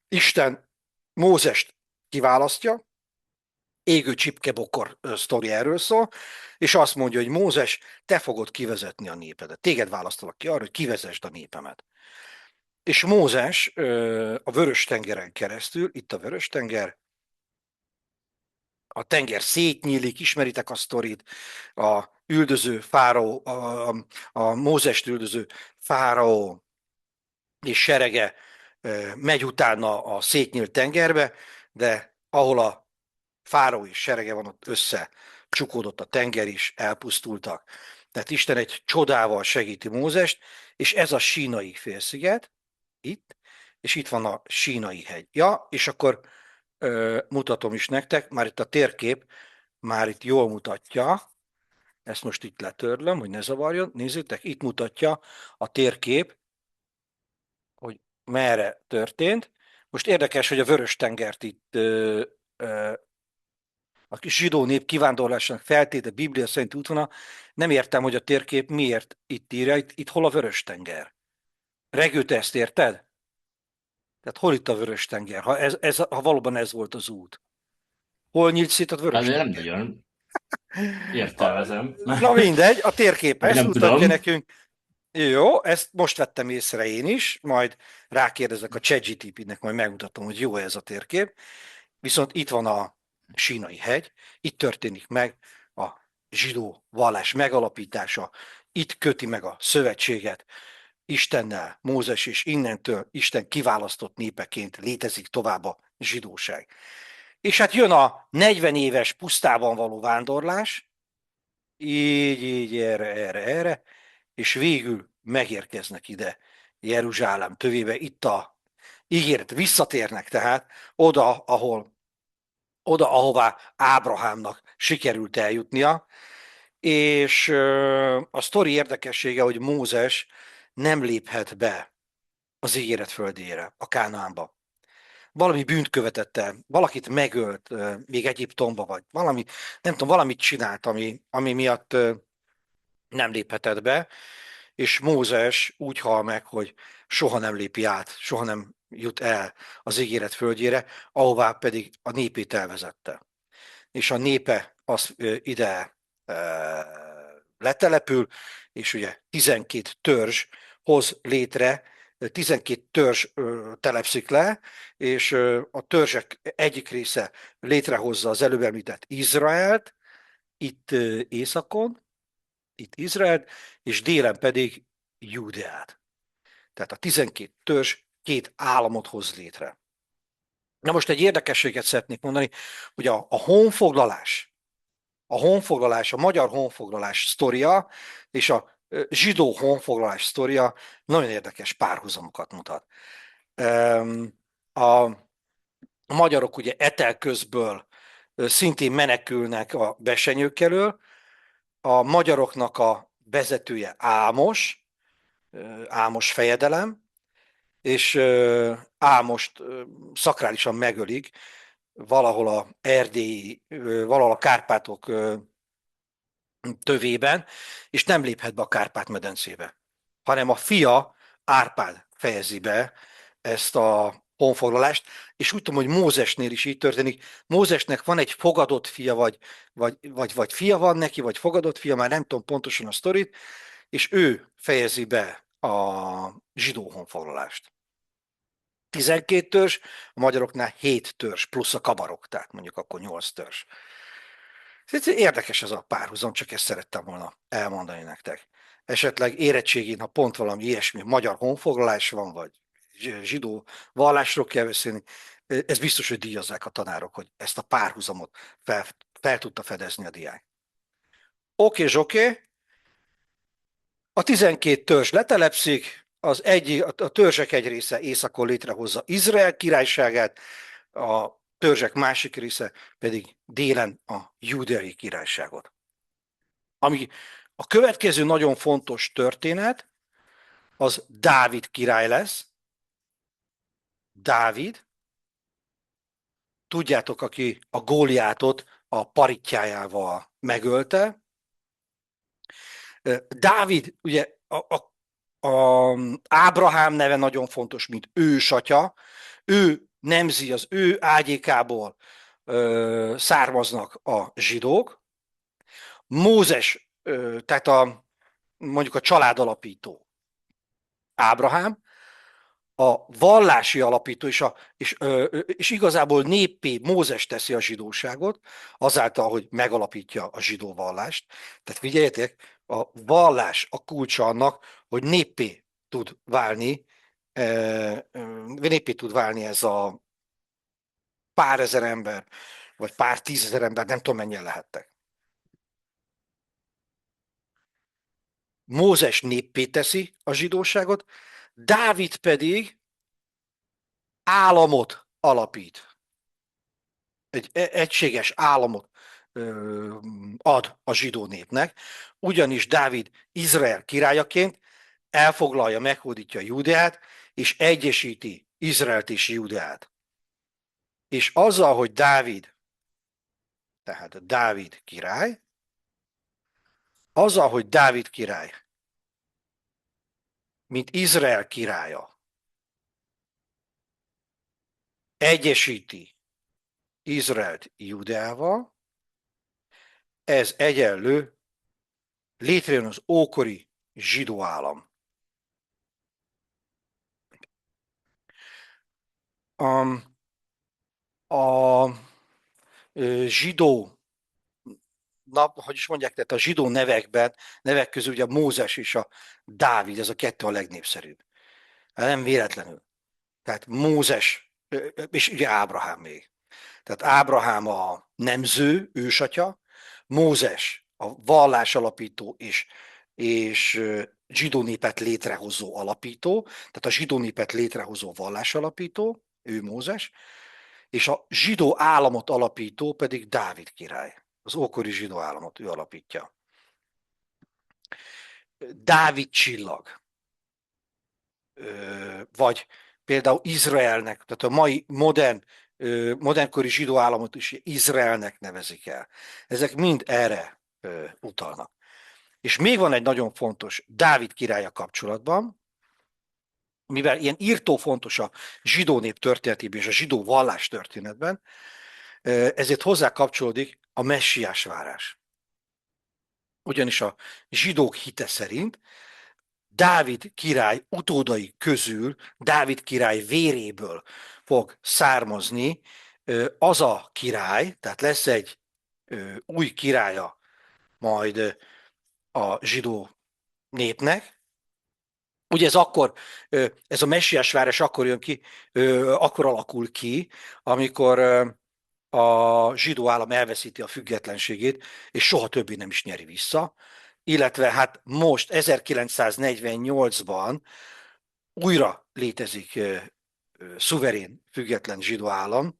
Isten Mózest kiválasztja, égő csipkebokor sztori erről szól, és azt mondja, hogy Mózes, te fogod kivezetni a népedet. Téged választalak ki arra, hogy kivezesd a népemet. És Mózes a Vörös-tengeren keresztül, itt a Vörös-tenger, a tenger szétnyílik, ismeritek a sztorit, a üldöző fáraó, a Mózest üldöző fáraó és serege megy utána a szétnyílt tengerbe, de ahol a fáraó és serege van, ott összecsukódott a tenger is, elpusztultak. Tehát Isten egy csodával segíti Mózest, és ez a Sínai félsziget, itt, és itt van a Sínai hegy. Ja, és akkor mutatom is nektek, már itt a térkép, már itt jól mutatja, ezt most itt letörlöm, hogy ne zavarjon, nézzétek, itt mutatja a térkép, hogy merre történt. Most érdekes, hogy a Vörös-tengert itt a zsidó nép kivándorlásának feltéte Biblia szerint útvonal. Nem értem, hogy a térkép miért itt írja, itt hol a Vörös-tenger. Regő, te ezt érted? Tehát hol itt a Vörös-tenger, ha valóban ez volt az út? Hol nyílt szét a Azért nem Vörös-tenger? nagyon értelmezem. Na mindegy, a térkép Vagy ezt nem mutatja tudom. nekünk. Jó, ezt most vettem észre én is, majd rákérdezek a ChatGPT-nek, majd megmutatom, hogy jó ez a térkép. Viszont itt van a Sínai hegy, itt történik meg a zsidó vallás megalapítása, itt köti meg a szövetséget Istennel, Mózes, és innentől Isten kiválasztott népeként létezik tovább a zsidóság. És hát jön a 40 éves pusztában való vándorlás, így, erre, és végül megérkeznek ide Jeruzsálem tövébe, itt a ígéret, visszatérnek tehát oda, ahová Ábrahámnak sikerült eljutnia, és a sztori érdekessége, hogy Mózes nem léphet be az ígéret földjére, a Kánaánba. Valami bűnt követett el, valakit megölt, még Egyiptomba, vagy valami, nem tudom, valamit csinált, ami miatt nem léphetett be, és Mózes úgy hal meg, hogy soha nem lépi át, soha nem jut el az ígéret földjére, ahová pedig a népét elvezette. És a népe az ide letelepül, és ugye 12 törzs hoz létre, 12 törzs telepszik le, és a törzsek egyik része létrehozza az előbb említett Izraelt, itt északon, itt Izraelt, és délen pedig Júdeát. Tehát a 12 törzs két államot hoz létre. Na most egy érdekességet szeretnék mondani, hogy a magyar honfoglalás sztoria és a zsidó honfoglalás sztoria nagyon érdekes párhuzamokat mutat. A magyarok ugye Etelközből szintén menekülnek a besenyők elől, a magyaroknak a vezetője Ámos fejedelem, és Ámost szakrálisan megölik valahol a erdélyi, valahol a Kárpátok tövében, és nem léphet be a Kárpát-medencébe, hanem a fia Árpád fejezi be ezt a honfoglalást, és úgy tudom, hogy Mózesnél is így történik. Mózesnek van egy fogadott fia, vagy fia van neki, vagy fogadott fia, már nem tudom pontosan a sztorit, és ő fejezi be a zsidó honfoglalást. 12 törzs, a magyaroknál 7 törzs, plusz a kabarok, tehát mondjuk akkor 8 törzs. Érdekes ez a párhuzam, csak ezt szerettem volna elmondani nektek. Esetleg érettségén, ha pont valami ilyesmi, magyar honfoglalás van, vagy zsidó vallásról kell beszélni, ez biztos, hogy díjazzák a tanárok, hogy ezt a párhuzamot fel tudta fedezni a diák. Oké. A 12 törzs letelepszik, a törzsek egy része északon létrehozza Izrael királyságát, a törzsek másik része pedig délen a júdeai királyságot. Ami a következő nagyon fontos történet, az Dávid király lesz. Dávid, tudjátok, aki a Góliátot a parittyájával megölte. Dávid, ugye a Ábrahám neve nagyon fontos, mint ősatya. Ő nemzi, az ő ágyékából származnak a zsidók. Mózes, tehát mondjuk a családalapító Ábrahám, a vallási alapító, és igazából néppé Mózes teszi a zsidóságot, azáltal, hogy megalapítja a zsidó vallást. Tehát figyeljetek, a vallás a kulcsa annak, hogy néppé tud válni ez a pár ezer ember, vagy pár tízezer ember, nem tudom mennyien lehettek. Mózes néppé teszi a zsidóságot, Dávid pedig államot alapít. Egy egységes államot ad a zsidó népnek, ugyanis Dávid Izrael királyaként elfoglalja, meghódítja Júdeát, és egyesíti Izraelt és Júdeát. És azzal, hogy Dávid király, mint Izrael királya, egyesíti Izraelt Júdeával, ez egyenlő, létrejön az ókori zsidó állam. A zsidó, hogy is mondják, tehát a zsidó nevek közül ugye a Mózes és a Dávid, ez a kettő a legnépszerűbb. Nem véletlenül. Tehát Mózes, és ugye Ábrahám még. Tehát Ábrahám a nemző, ősatya, Mózes a vallás alapító és zsidó népet létrehozó alapító, tehát a zsidó népet létrehozó vallás alapító, ő Mózes, és a zsidó államot alapító pedig Dávid király. Az ókori zsidó államot ő alapítja. Dávid csillag, vagy például Izraelnek, tehát a mai modernkori zsidó államot is Izraelnek nevezik el. Ezek mind erre utalnak. És még van egy nagyon fontos Dávid királya kapcsolatban, mivel ilyen írtó fontos a zsidó nép történetében és a zsidó vallás történetben, ezért hozzá kapcsolódik a messiás várás. Ugyanis a zsidók hite szerint Dávid király utódai közül, Dávid király véréből fog származni az a király, tehát lesz egy új királya majd a zsidó népnek. Ugye ez a messiás várás akkor jön ki, akkor alakul ki, amikor a zsidó állam elveszíti a függetlenségét, és soha többé nem is nyeri vissza. Illetve hát most 1948-ban újra létezik szuverén, független zsidó állam,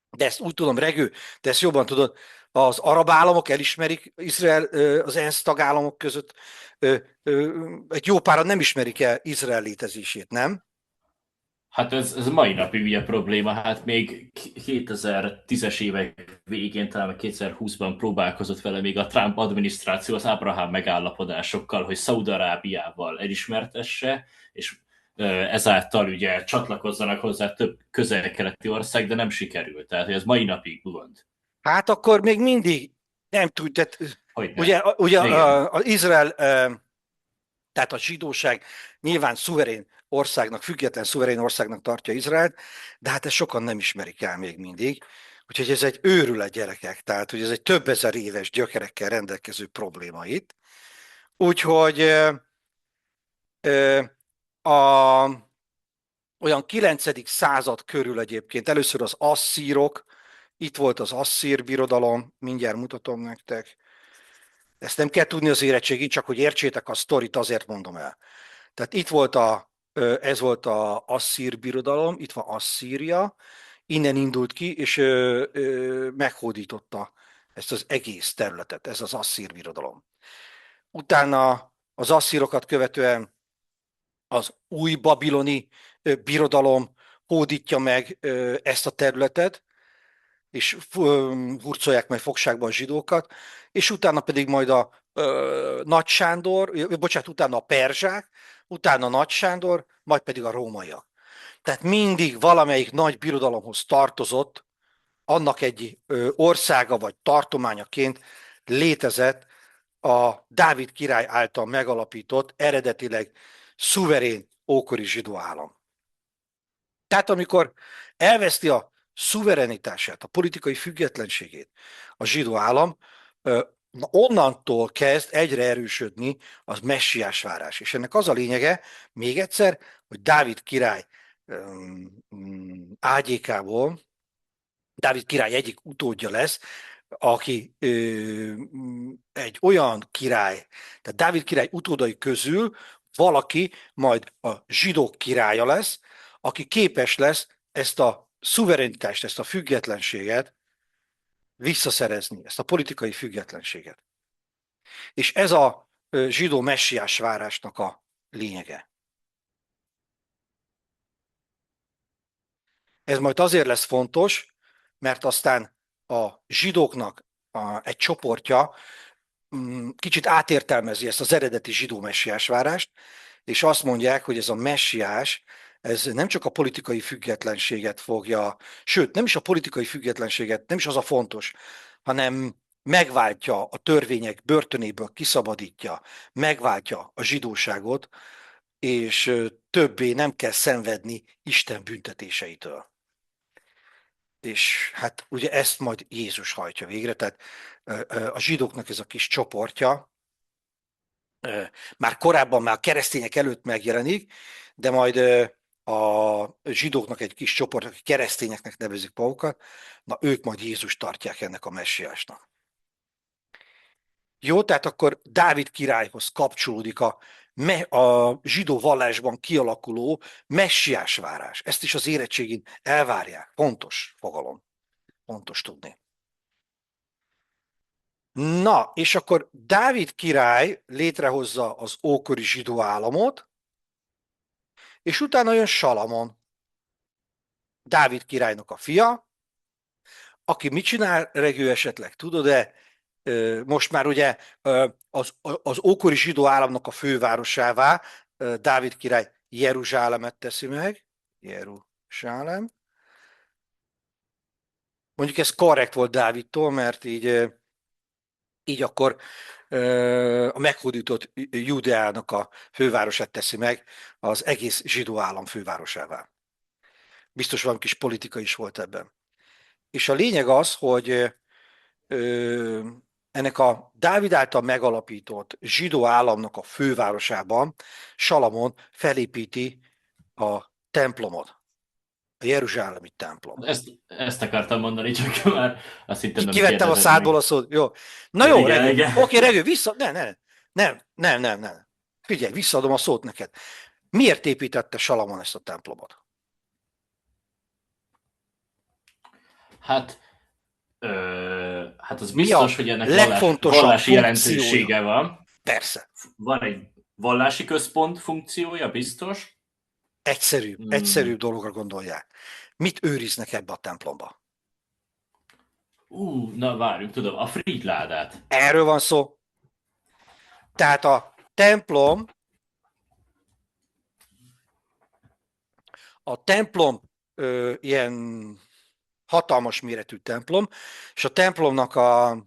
de ezt úgy tudom, Regő, de ezt jobban tudod, az arab államok elismerik Izrael az ENSZ tagállamok között, egy jó páran nem ismerik el Izrael létezését, nem? Hát ez mai napig ugye probléma, hát még 2010-es évek végén, talán 2020-ban próbálkozott vele még a Trump adminisztráció az Abraham megállapodásokkal, hogy Szaúd-Arábiával elismertesse, és ezáltal ugye csatlakozzanak hozzá több közel-keleti ország, de nem sikerült. Tehát ez mai napig gond. Hát akkor még mindig nem tudja. Hogyne. Ugye Igen. az Izrael, tehát a zsidóság nyilván szuverén országnak, független szuverén országnak tartja Izraelt, de hát ezt sokan nem ismerik el még mindig. Úgyhogy ez egy őrület, gyerekek, tehát hogy ez egy több ezer éves gyökerekkel rendelkező probléma itt. Úgyhogy olyan 9. század körül egyébként először az asszírok, itt volt az asszír birodalom, mindjárt mutatom nektek. Ezt nem kell tudni az érettségig, csak hogy értsétek a sztorit, azért mondom el. Tehát ez volt az asszír birodalom, itt van Asszíria, innen indult ki, és meghódította ezt az egész területet, ez az asszír birodalom. Utána az asszírokat követően az új babiloni birodalom hódítja meg ezt a területet, és hurcolják meg fogságban a zsidókat, és utána pedig majd a Nagy Sándor, utána a perzsák, utána Nagy Sándor, majd pedig a rómaiak. Tehát mindig valamelyik nagy birodalomhoz tartozott, annak egy országa vagy tartományaként létezett a Dávid király által megalapított, eredetileg szuverén ókori zsidó állam. Tehát amikor elveszti a szuverenitását, a politikai függetlenségét a zsidó állam, onnantól kezd egyre erősödni az messiás várás. És ennek az a lényege, még egyszer, hogy Dávid király ágyékából, Dávid király egyik utódja lesz, aki egy olyan király, tehát Dávid király utódai közül valaki majd a zsidók királya lesz, aki képes lesz ezt a szuverenitást, ezt a függetlenséget visszaszerezni, ezt a politikai függetlenséget. És ez a zsidó messiás várásnak a lényege. Ez majd azért lesz fontos, mert aztán a zsidóknak egy csoportja kicsit átértelmezi ezt az eredeti zsidó messiás várást, és azt mondják, hogy ez a messiás, ez nem csak a politikai függetlenséget fogja, sőt, nem is a politikai függetlenséget, nem is az a fontos, hanem megváltja a törvények börtönéből, kiszabadítja, megváltja a zsidóságot, és többé nem kell szenvedni Isten büntetéseitől. És hát ugye ezt majd Jézus hajtja végre, tehát a zsidóknak ez a kis csoportja, már korábban, már a keresztények előtt megjelenik, de majd a zsidóknak egy kis csoport, akik keresztényeknek nevezik magukat, na ők majd Jézus tartják ennek a messiásnak. Jó, tehát akkor Dávid királyhoz kapcsolódik a zsidó vallásban kialakuló messiás várás. Ezt is az érettségin elvárják. Fontos fogalom. Fontos tudni. Na, és akkor Dávid király létrehozza az ókori zsidó államot, és utána jön Salamon, Dávid királynak a fia, aki mit csinál, Regő, esetleg tudod-e? Most már ugye az ókori zsidó államnak a fővárosává Dávid király Jeruzsálemet teszi meg. Jeruzsálem. Mondjuk ez korrekt volt Dávidtól, mert így akkor a meghódított Júdeának a fővárosát teszi meg az egész zsidó állam fővárosává. Biztos valami kis politika is volt ebben. És a lényeg az, hogy ennek a Dávid által megalapított zsidó államnak a fővárosában Salamon felépíti a templomot, a jeruzsálemi templom. Ezt akartam mondani, csak már azt hittem nem Kivettem a kérdezed szádból meg. a szót. Jó. Na jó, Igen, Regő. igen. Oké, Regő, vissza. Nem. Figyelj, visszaadom a szót neked. Miért építette Salamon ezt a templomot? Hát, hát az Mi a biztos, hogy ennek legfontosabb vallási funkciója? jelentősége van. Persze. Van egy vallási központ funkciója, biztos. Egyszerűbb dologra gondolják. Mit őriznek ebbe a templomba? Na várjuk, tudom, a Fridládát. Erről van szó. Tehát a templom ilyen hatalmas méretű templom, és a templomnak a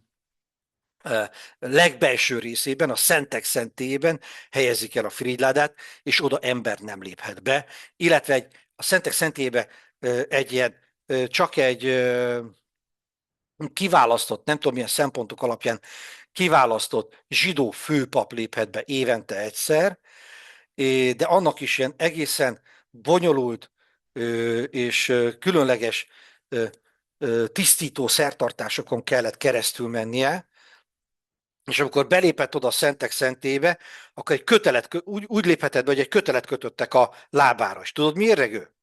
legbelső részében, a szentek szentélyében helyezik el a Fridládát, és oda ember nem léphet be, illetve a szentek szentélyébe csak egy kiválasztott, nem tudom milyen szempontok alapján kiválasztott zsidó főpap léphet be évente egyszer, de annak is ilyen egészen bonyolult és különleges tisztító szertartásokon kellett keresztül mennie, és amikor belépett oda a szentek szentélybe, akkor úgy léphetett be, hogy egy kötelet kötöttek a lábára. És tudod miért, Regő?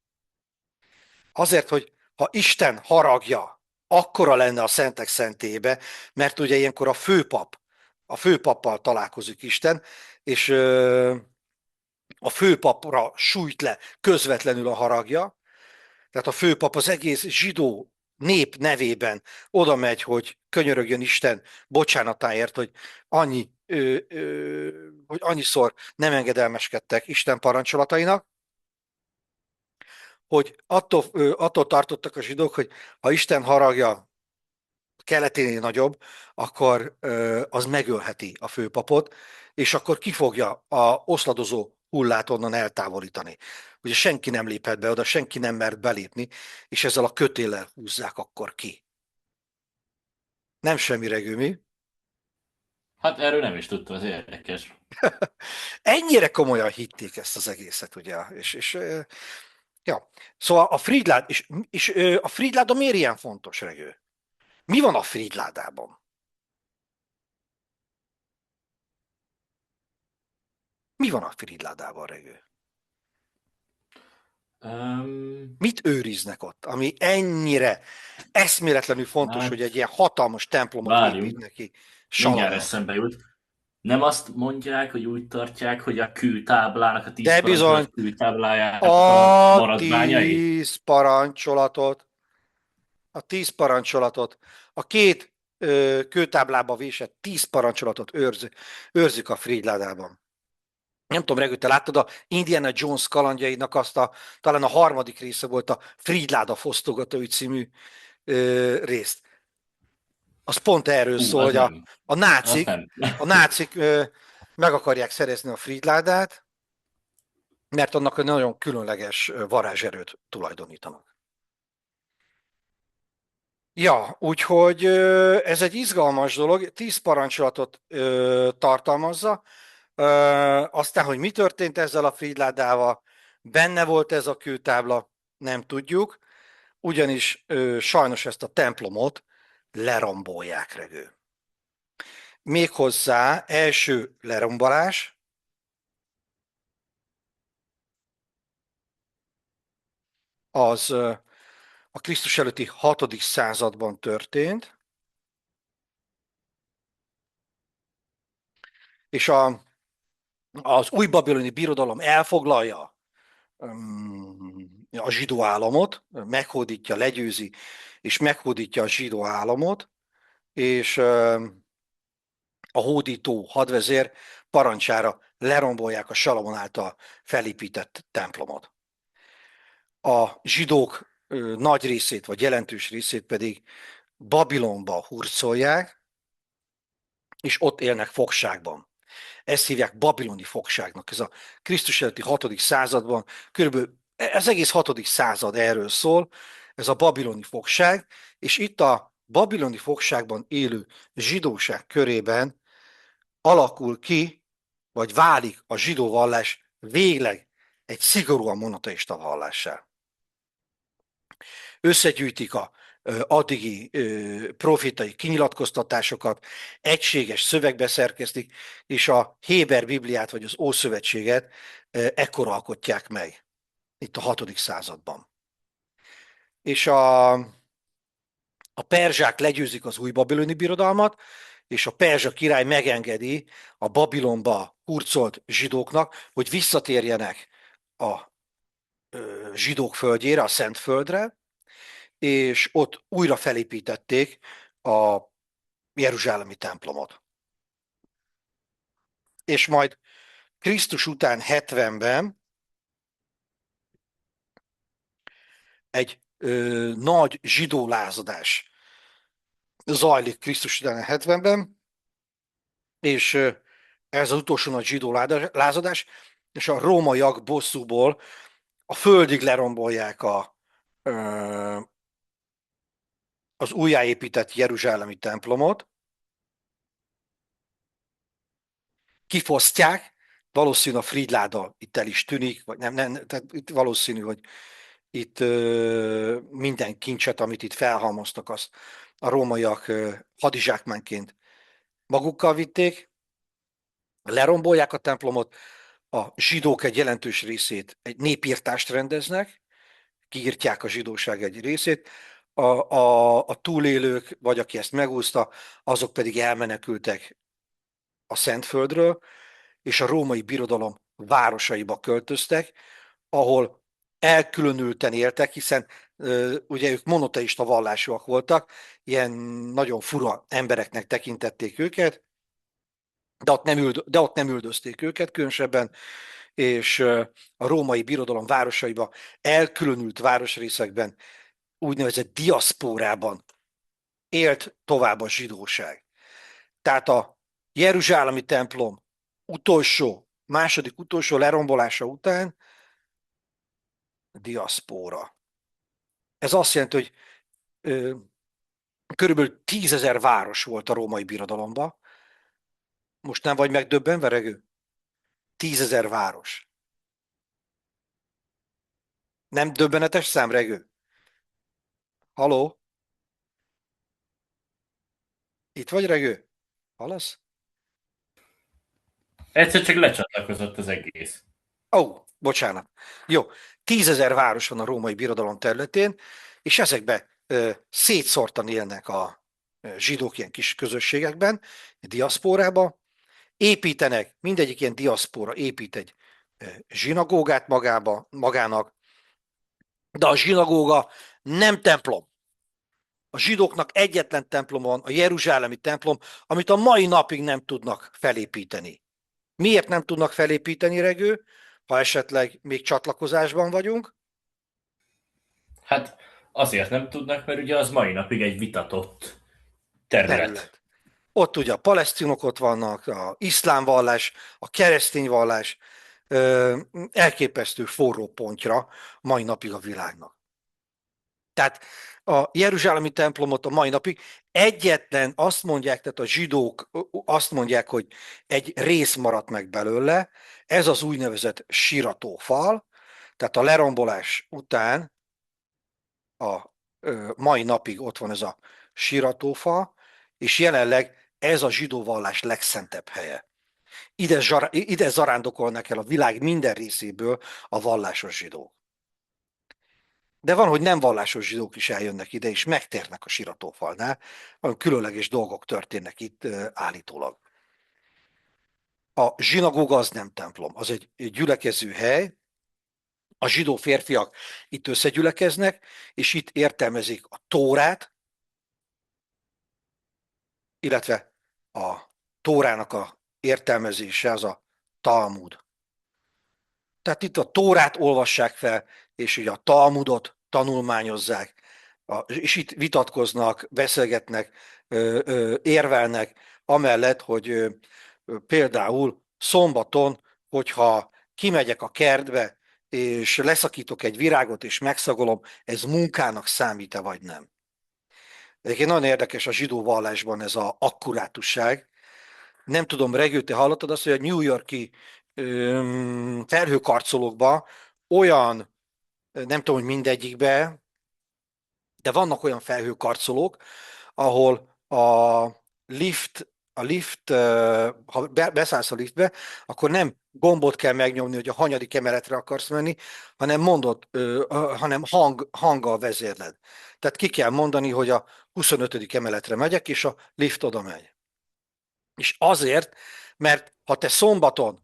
Azért, hogy ha Isten haragja akkora lenne a szentek szentélybe, mert ugye ilyenkor a főpappal találkozik Isten, és a főpapra sújt le közvetlenül a haragja, tehát a főpap az egész zsidó nép nevében oda megy, hogy könyörögjön Isten bocsánatáért, hogy annyiszor nem engedelmeskedtek Isten parancsolatainak, hogy attól tartottak a zsidók, hogy ha Isten haragja keleténél nagyobb, akkor az megölheti a főpapot, és akkor ki fogja a oszladozó hullát onnan eltávolítani. Ugye senki nem lépett be oda, senki nem mert belépni, és ezzel a kötéllel húzzák akkor ki. Nem semmi, Regő, mi? Hát erről nem is tudtam, az érdekes. Ennyire komolyan hitték ezt az egészet, ugye? Ja. Szóval a Fridlád, és a Fridláda miért ilyen fontos, Regő? Mi van a Fridládában? Mi van a Fridládában, Regő? Um, Mit őriznek ott, ami ennyire eszméletlenül fontos, hogy hát egy ilyen hatalmas templomot épít várjunk, neki mindjárt Salamon? eszembe jut. Nem azt mondják, hogy úgy tartják, hogy a kőtáblának, a tíz De bizony parancsolat kőtáblájának a a maradványai? 10 parancsolat, a 10 parancsolat, a két kőtáblába vésett 10 parancsolatot őrzik a Fridládában. Nem tudom, Regő, te láttad a Indiana Jones kalandjainak talán a harmadik része volt a Fridláda fosztogatói című részt. Az pont erről Hú, szól, az hogy a, nem. a Az nácik, nem. a nácik meg akarják szerezni a Fridládát, mert annak egy nagyon különleges varázserőt tulajdonítanak. Ja, úgyhogy ez egy izgalmas dolog, 10 parancsolatot tartalmazza. Aztán, hogy mi történt ezzel a Fridládával, benne volt ez a kőtábla, nem tudjuk, ugyanis sajnos ezt a templomot lerombolják, Regő. Méghozzá első lerombolás, az a Krisztus előtti 6. században történt, és az új babiloni birodalom elfoglalja a zsidó államot, meghódítja, legyőzi, és meghódítja a zsidó államot, és a hódító hadvezér parancsára lerombolják a Salamon által felépített templomot. A zsidók nagy részét, vagy jelentős részét pedig Babilonba hurcolják, és ott élnek fogságban. Ezt hívják babiloni fogságnak. Ez a Krisztus előtti 6. században, körülbelül az egész 6. század erről szól, ez a babiloni fogság, és itt a babiloni fogságban élő zsidóság körében alakul ki, vagy válik a zsidó vallás végleg egy szigorúan monoteista vallássá. Összegyűjtik a addigi profitai kinyilatkoztatásokat, egységes szövegbe szerkesztik, és a Héber Bibliát, vagy az Ószövetséget ekkor alkotják meg, itt a 6. században. És a perzsák legyőzik az új babiloni birodalmat, és a perzsa király megengedi a Babilonba hurcolt zsidóknak, hogy visszatérjenek a zsidók földjére, a Szentföldre, és ott újra felépítették a jeruzsálemi templomot. És majd Krisztus után 70-ben egy nagy zsidó lázadás zajlik Krisztus után 70-ben, és ez az utolsó nagy zsidó lázadás, és a rómaiak bosszúból a földig lerombolják az újjáépített jeruzsálemi templomot, kifosztják, valószínű a Fridláda itt el is tűnik, vagy nem, tehát itt valószínű, hogy itt minden kincset, amit itt felhalmoztak, azt a rómaiak hadizsákmányként magukkal vitték, lerombolják a templomot, a zsidók egy jelentős részét, egy népírtást rendeznek, kiírtják a zsidóság egy részét, a túlélők, vagy aki ezt megúszta, azok pedig elmenekültek a Szentföldről, és a római birodalom városaiba költöztek, ahol elkülönülten éltek, hiszen ugye ők monoteista vallásúak voltak, ilyen nagyon fura embereknek tekintették őket, de ott nem üldözték őket különösebben, és a római birodalom városaiba, elkülönült városrészekben, úgynevezett diaszpórában élt tovább a zsidóság. Tehát a jeruzsálemi templom második utolsó lerombolása után diaszpóra. Ez azt jelenti, hogy ö, körülbelül 10 000 város volt a római birodalomban. Most nem vagy megdöbbenve, Regő? 10 000 város. Nem döbbenetes szám, Regő? Haló? Itt vagy, Regő? Hallasz? Egyszer csak lecsatlakozott az egész. Ó, bocsánat. Jó, 10 000 város van a római birodalom területén, és ezekbe szétszórtan élnek a zsidók ilyen kis közösségekben, diaszpórába, építenek, mindegyik ilyen diaszpóra épít egy zsinagógát magának, de a zsinagóga nem templom. A zsidóknak egyetlen templom van, a jeruzsálemi templom, amit a mai napig nem tudnak felépíteni. Miért nem tudnak felépíteni, Regő, ha esetleg még csatlakozásban vagyunk? Hát azért nem tudnak, mert ugye az mai napig egy vitatott terület. Terület. Ott ugye a palesztinok ott vannak, a iszlám vallás, a keresztény vallás, elképesztő forró pontja mai napig a világnak. Tehát a jeruzsálemi templomot a mai napig egyetlen, azt mondják, tehát a zsidók azt mondják, hogy egy rész maradt meg belőle, ez az úgynevezett siratófal, tehát a lerombolás után a mai napig ott van ez a siratófa, és jelenleg ez a zsidó vallás legszentebb helye. Ide zarándokolnak el a világ minden részéből a vallásos zsidók. De van, hogy nem vallásos zsidók is eljönnek ide, és megtérnek a siratófalnál, olyan különleges dolgok történnek itt állítólag. A zsinagóga az nem templom, az egy gyülekező hely, a zsidó férfiak itt összegyülekeznek, és itt értelmezik a Tórát, illetve a Tórának a értelmezése az a Talmud. Tehát itt a Tórát olvassák fel, és ugye a Talmudot tanulmányozzák, és itt vitatkoznak, beszélgetnek, érvelnek, amellett, hogy például szombaton, hogyha kimegyek a kertbe, és leszakítok egy virágot, és megszagolom, ez munkának számít-e, vagy nem. Egyébként nagyon érdekes a zsidó vallásban ez a akkurátusság. Nem tudom, Regő, te hallottad azt, hogy a New York-i felhőkarcolókban olyan, nem tudom, hogy mindegyikbe, de vannak olyan felhőkarcolók, ahol a lift, ha beszállsz a liftbe, akkor nem gombot kell megnyomni, hogy a hanyadik emeletre akarsz menni, hanem hanem hanggal vezérled. Tehát ki kell mondani, hogy a 25. emeletre megyek, és a lift oda megy. És azért, mert ha te szombaton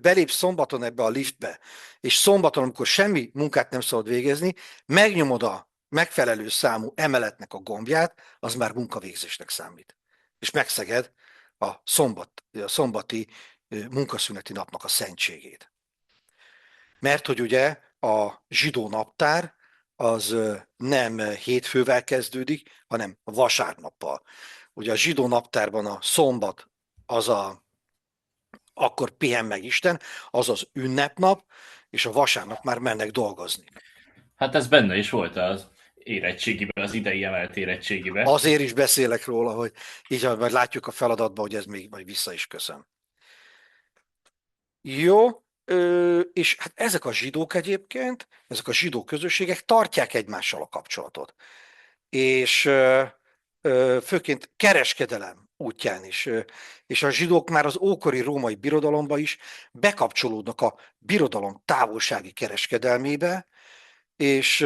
belépsz szombaton ebbe a liftbe, és szombaton, amikor semmi munkát nem szabad végezni, megnyomod a megfelelő számú emeletnek a gombját, az már munkavégzésnek számít. És megszeged a szombati munkaszüneti napnak a szentségét. Mert hogy ugye a zsidó naptár az nem hétfővel kezdődik, hanem vasárnappal. Ugye a zsidó naptárban a szombat az akkor pihen meg Isten, az az ünnepnap, és a vasárnap már mennek dolgozni. Hát ez benne is volt az érettségiben, az idei emelt érettségiben. Azért is beszélek róla, hogy így majd látjuk a feladatban, hogy ez még majd vissza is köszön. Jó, és hát ezek a zsidók egyébként, ezek a zsidó közösségek tartják egymással a kapcsolatot. És főként kereskedelem útján is. És a zsidók már az ókori római birodalomba is bekapcsolódnak a birodalom távolsági kereskedelmébe, és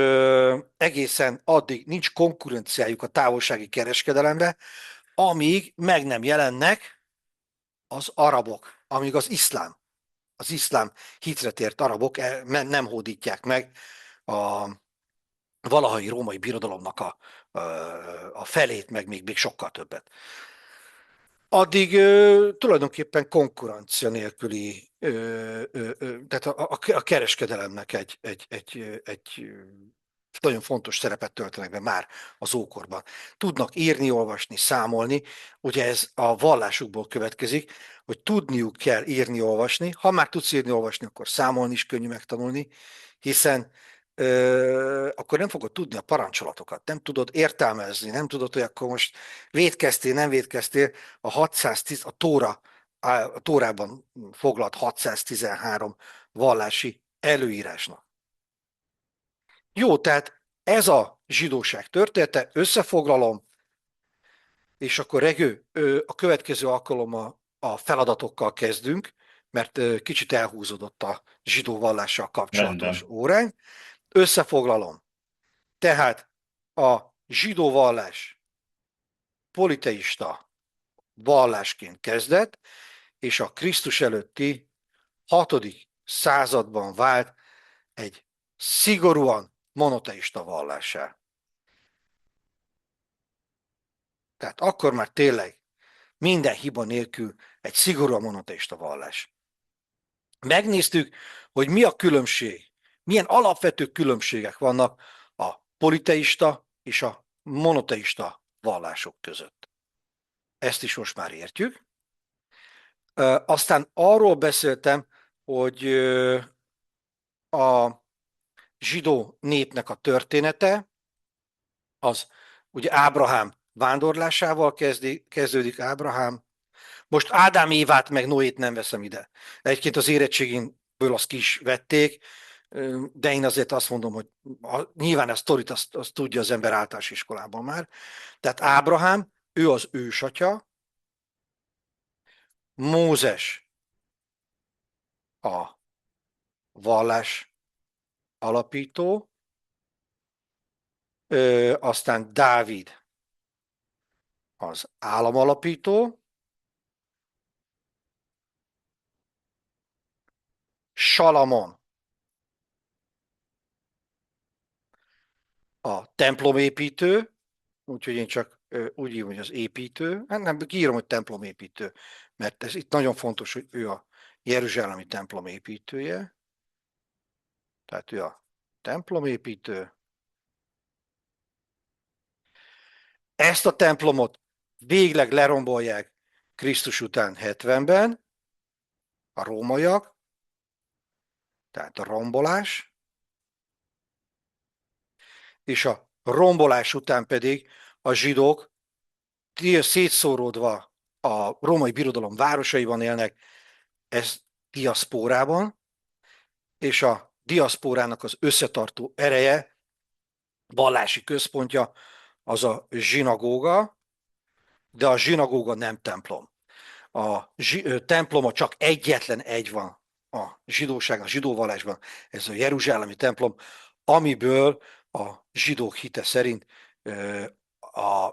egészen addig nincs konkurenciájuk a távolsági kereskedelembe, amíg meg nem jelennek az arabok, amíg az iszlám hitre tért arabok nem hódítják meg a valahai római birodalomnak a felét, meg még sokkal többet. Addig tulajdonképpen konkurencia nélküli, tehát a kereskedelemnek egy nagyon fontos szerepet töltenek be már az ókorban. Tudnak írni, olvasni, számolni, ugye ez a vallásukból következik, hogy tudniuk kell írni, olvasni. Ha már tudsz írni, olvasni, akkor számolni is könnyű megtanulni, hiszen akkor nem fogod tudni a parancsolatokat, nem tudod értelmezni, nem tudod, hogy akkor most vétkeztél, nem vétkeztél, a Tórában foglalt 613 vallási előírásnak. Jó, tehát ez a zsidóság története, összefoglalom, És akkor Regő, a következő alkalommal a feladatokkal kezdünk, mert kicsit elhúzódott a zsidó vallással kapcsolatos Rendben. óránk. Összefoglalom. Tehát a zsidó vallás politeista vallásként kezdett, és a Krisztus előtti 6. században vált egy szigorúan monoteista vallássá. Tehát akkor már tényleg minden hiba nélkül egy szigorúan monoteista vallás. Megnéztük, hogy mi a különbség, milyen alapvető különbségek vannak a politeista és a monoteista vallások között. Ezt is most már értjük. Aztán arról beszéltem, hogy a zsidó népnek a története, az ugye Ábrahám vándorlásával kezdődik. Most Ádám Évát meg Noét nem veszem ide. Egyébként az érettségimből azt ki is vették, de én azért azt mondom, hogy nyilván a sztorit azt tudja az ember általános iskolában már. Tehát Ábrahám, ő az ősatya, Mózes a vallás alapító, aztán Dávid az államalapító, Salamon a templomépítő, úgyhogy én csak úgy írom, hogy az építő, hát nem, kiírom, hogy templomépítő, mert ez itt nagyon fontos, hogy ő a jeruzsálemi templom építője, tehát ő a templomépítő. Ezt a templomot végleg lerombolják Krisztus után 70-ben, a rómaiak, tehát a rombolás, és a rombolás után pedig a zsidók szétszóródva a római birodalom városaiban élnek, ez diaszpórában, és a diaszpórának az összetartó ereje, vallási központja az a zsinagóga, de a zsinagóga nem templom. A temploma csak egyetlen egy van a zsidóság, a zsidóvallásban, ez a jeruzsálemi templom, amiből a zsidók hite szerint a,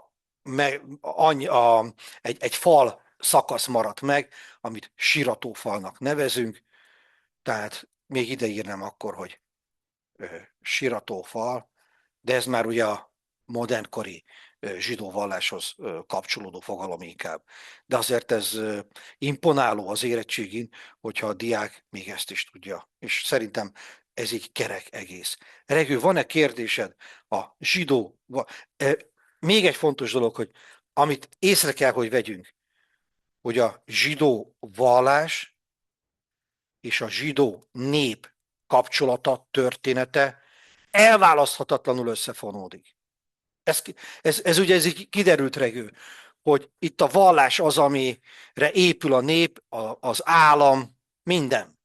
egy fal szakasz maradt meg, amit siratófalnak nevezünk, tehát még ide írnám akkor, hogy siratófal, de ez már ugye a modernkori zsidó valláshoz kapcsolódó fogalom inkább. De azért ez imponáló az érettségin, hogyha a diák még ezt is tudja. És szerintem ez így kerek egész. Regő, van-e kérdésed a zsidó? Még egy fontos dolog, hogy amit észre kell, hogy vegyünk, hogy a zsidó vallás és a zsidó nép kapcsolata, története elválaszthatatlanul összefonódik. Ez ugye ez így kiderült, Regő, hogy itt a vallás az, amire épül a nép, az állam, minden.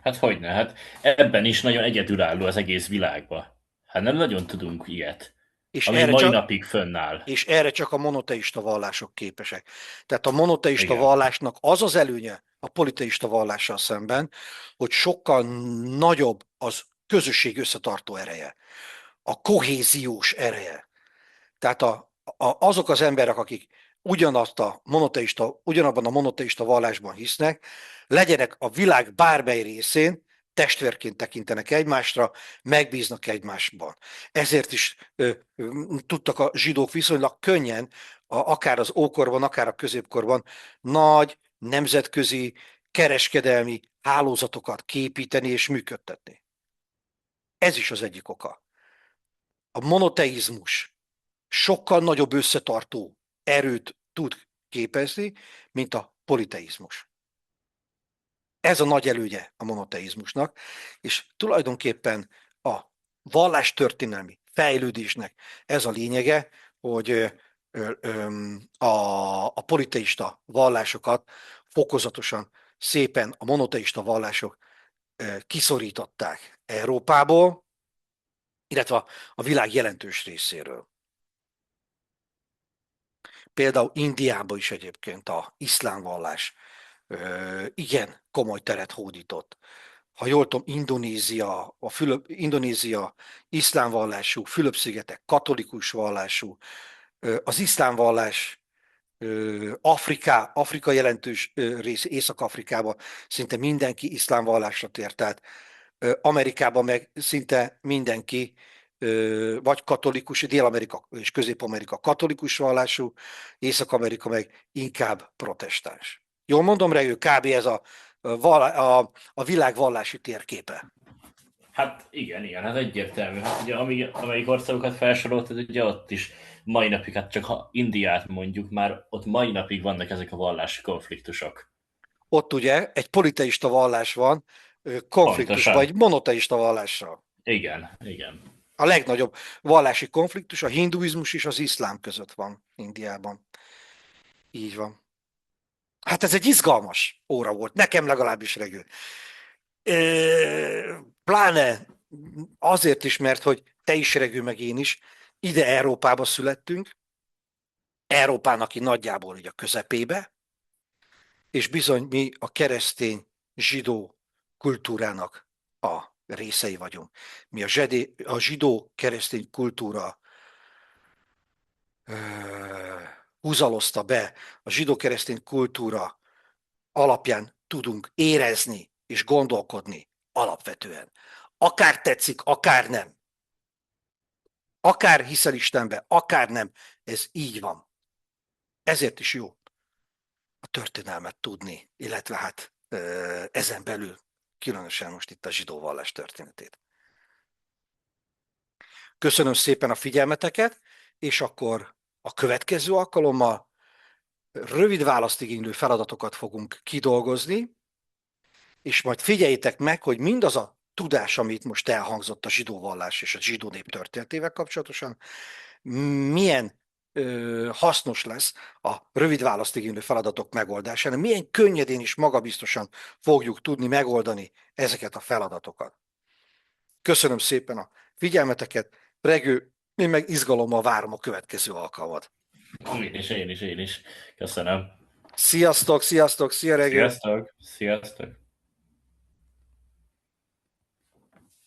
Hát hogyne, hát ebben is nagyon egyedülálló az egész világban. Hát nem nagyon tudunk ilyet, És ami erre mai csak, napig fönnáll. és erre csak a monoteista vallások képesek. Tehát a monoteista Igen. vallásnak az az előnye a politeista vallással szemben, hogy sokkal nagyobb az közösség összetartó ereje, a kohéziós ereje. Tehát azok az emberek, akik ugyanabban a monoteista vallásban hisznek, legyenek a világ bármely részén, testvérként tekintenek egymásra, megbíznak egymásban. Ezért is tudtak a zsidók viszonylag könnyen, akár az ókorban, akár a középkorban nagy nemzetközi kereskedelmi hálózatokat képíteni és működtetni. Ez is az egyik oka. A monoteizmus sokkal nagyobb összetartó erőt tud képezni, mint a politeizmus. Ez a nagy előnye a monoteizmusnak, és tulajdonképpen a vallástörténelmi fejlődésnek ez a lényege, hogy a politeista vallásokat fokozatosan szépen a monoteista vallások kiszorították Európából, illetve a világ jelentős részéről. Például Indiában is egyébként a iszlám vallás igen komoly teret hódított. Ha jól tudom, Indonézia iszlám vallású, Fülöp-szigetek katolikus vallású, az iszlám vallás Afrika jelentős rész, Észak-Afrikában szinte mindenki iszlám vallásra tért át. Amerikában meg szinte mindenki vagy katolikus, Dél-Amerika és Közép-Amerika katolikus vallású, Észak-Amerika meg inkább protestáns. Jól mondom, Regő, kb. Ez a világ vallási térképe. Hát igen, hát egyértelmű. Hát ugye amelyik országokat felsoroltad, ugye ott is mai napig, hát csak ha Indiát mondjuk, már ott mai napig vannak ezek a vallási konfliktusok. Ott ugye egy politeista vallás van konfliktusban, Pontosan. egy monoteista vallással. Igen, igen. A legnagyobb vallási konfliktus a hinduizmus és az iszlám között van Indiában. Így van. Hát ez egy izgalmas óra volt, nekem legalábbis, Regő. Pláne azért is, mert hogy te is, Regő, meg én is ide Európába születtünk, Európának aki nagyjából így a közepébe, és bizony mi a keresztény zsidó kultúrának a részei vagyunk. Mi a zsidó keresztény kultúra húzalozta be, a zsidó-keresztény kultúra alapján tudunk érezni és gondolkodni alapvetően. Akár tetszik, akár nem. Akár hiszel Istenbe, akár nem. Ez így van. Ezért is jó a történelmet tudni, illetve hát ezen belül különösen most itt a zsidó vallás történetét. Köszönöm szépen a figyelmeteket, és akkor a következő alkalommal rövid választigénylő feladatokat fogunk kidolgozni, és majd figyeljétek meg, hogy mindaz a tudás, amit most elhangzott a zsidó vallás és a zsidó nép történetével kapcsolatosan, milyen hasznos lesz a rövid választigénylő feladatok megoldásán, milyen könnyedén és magabiztosan fogjuk tudni megoldani ezeket a feladatokat. Köszönöm szépen a figyelmeteket, Regő, én meg izgalommal várom a következő alkalmat. Én is. Köszönöm. Sziasztok, szia Regő! Sziasztok! Sziasztok!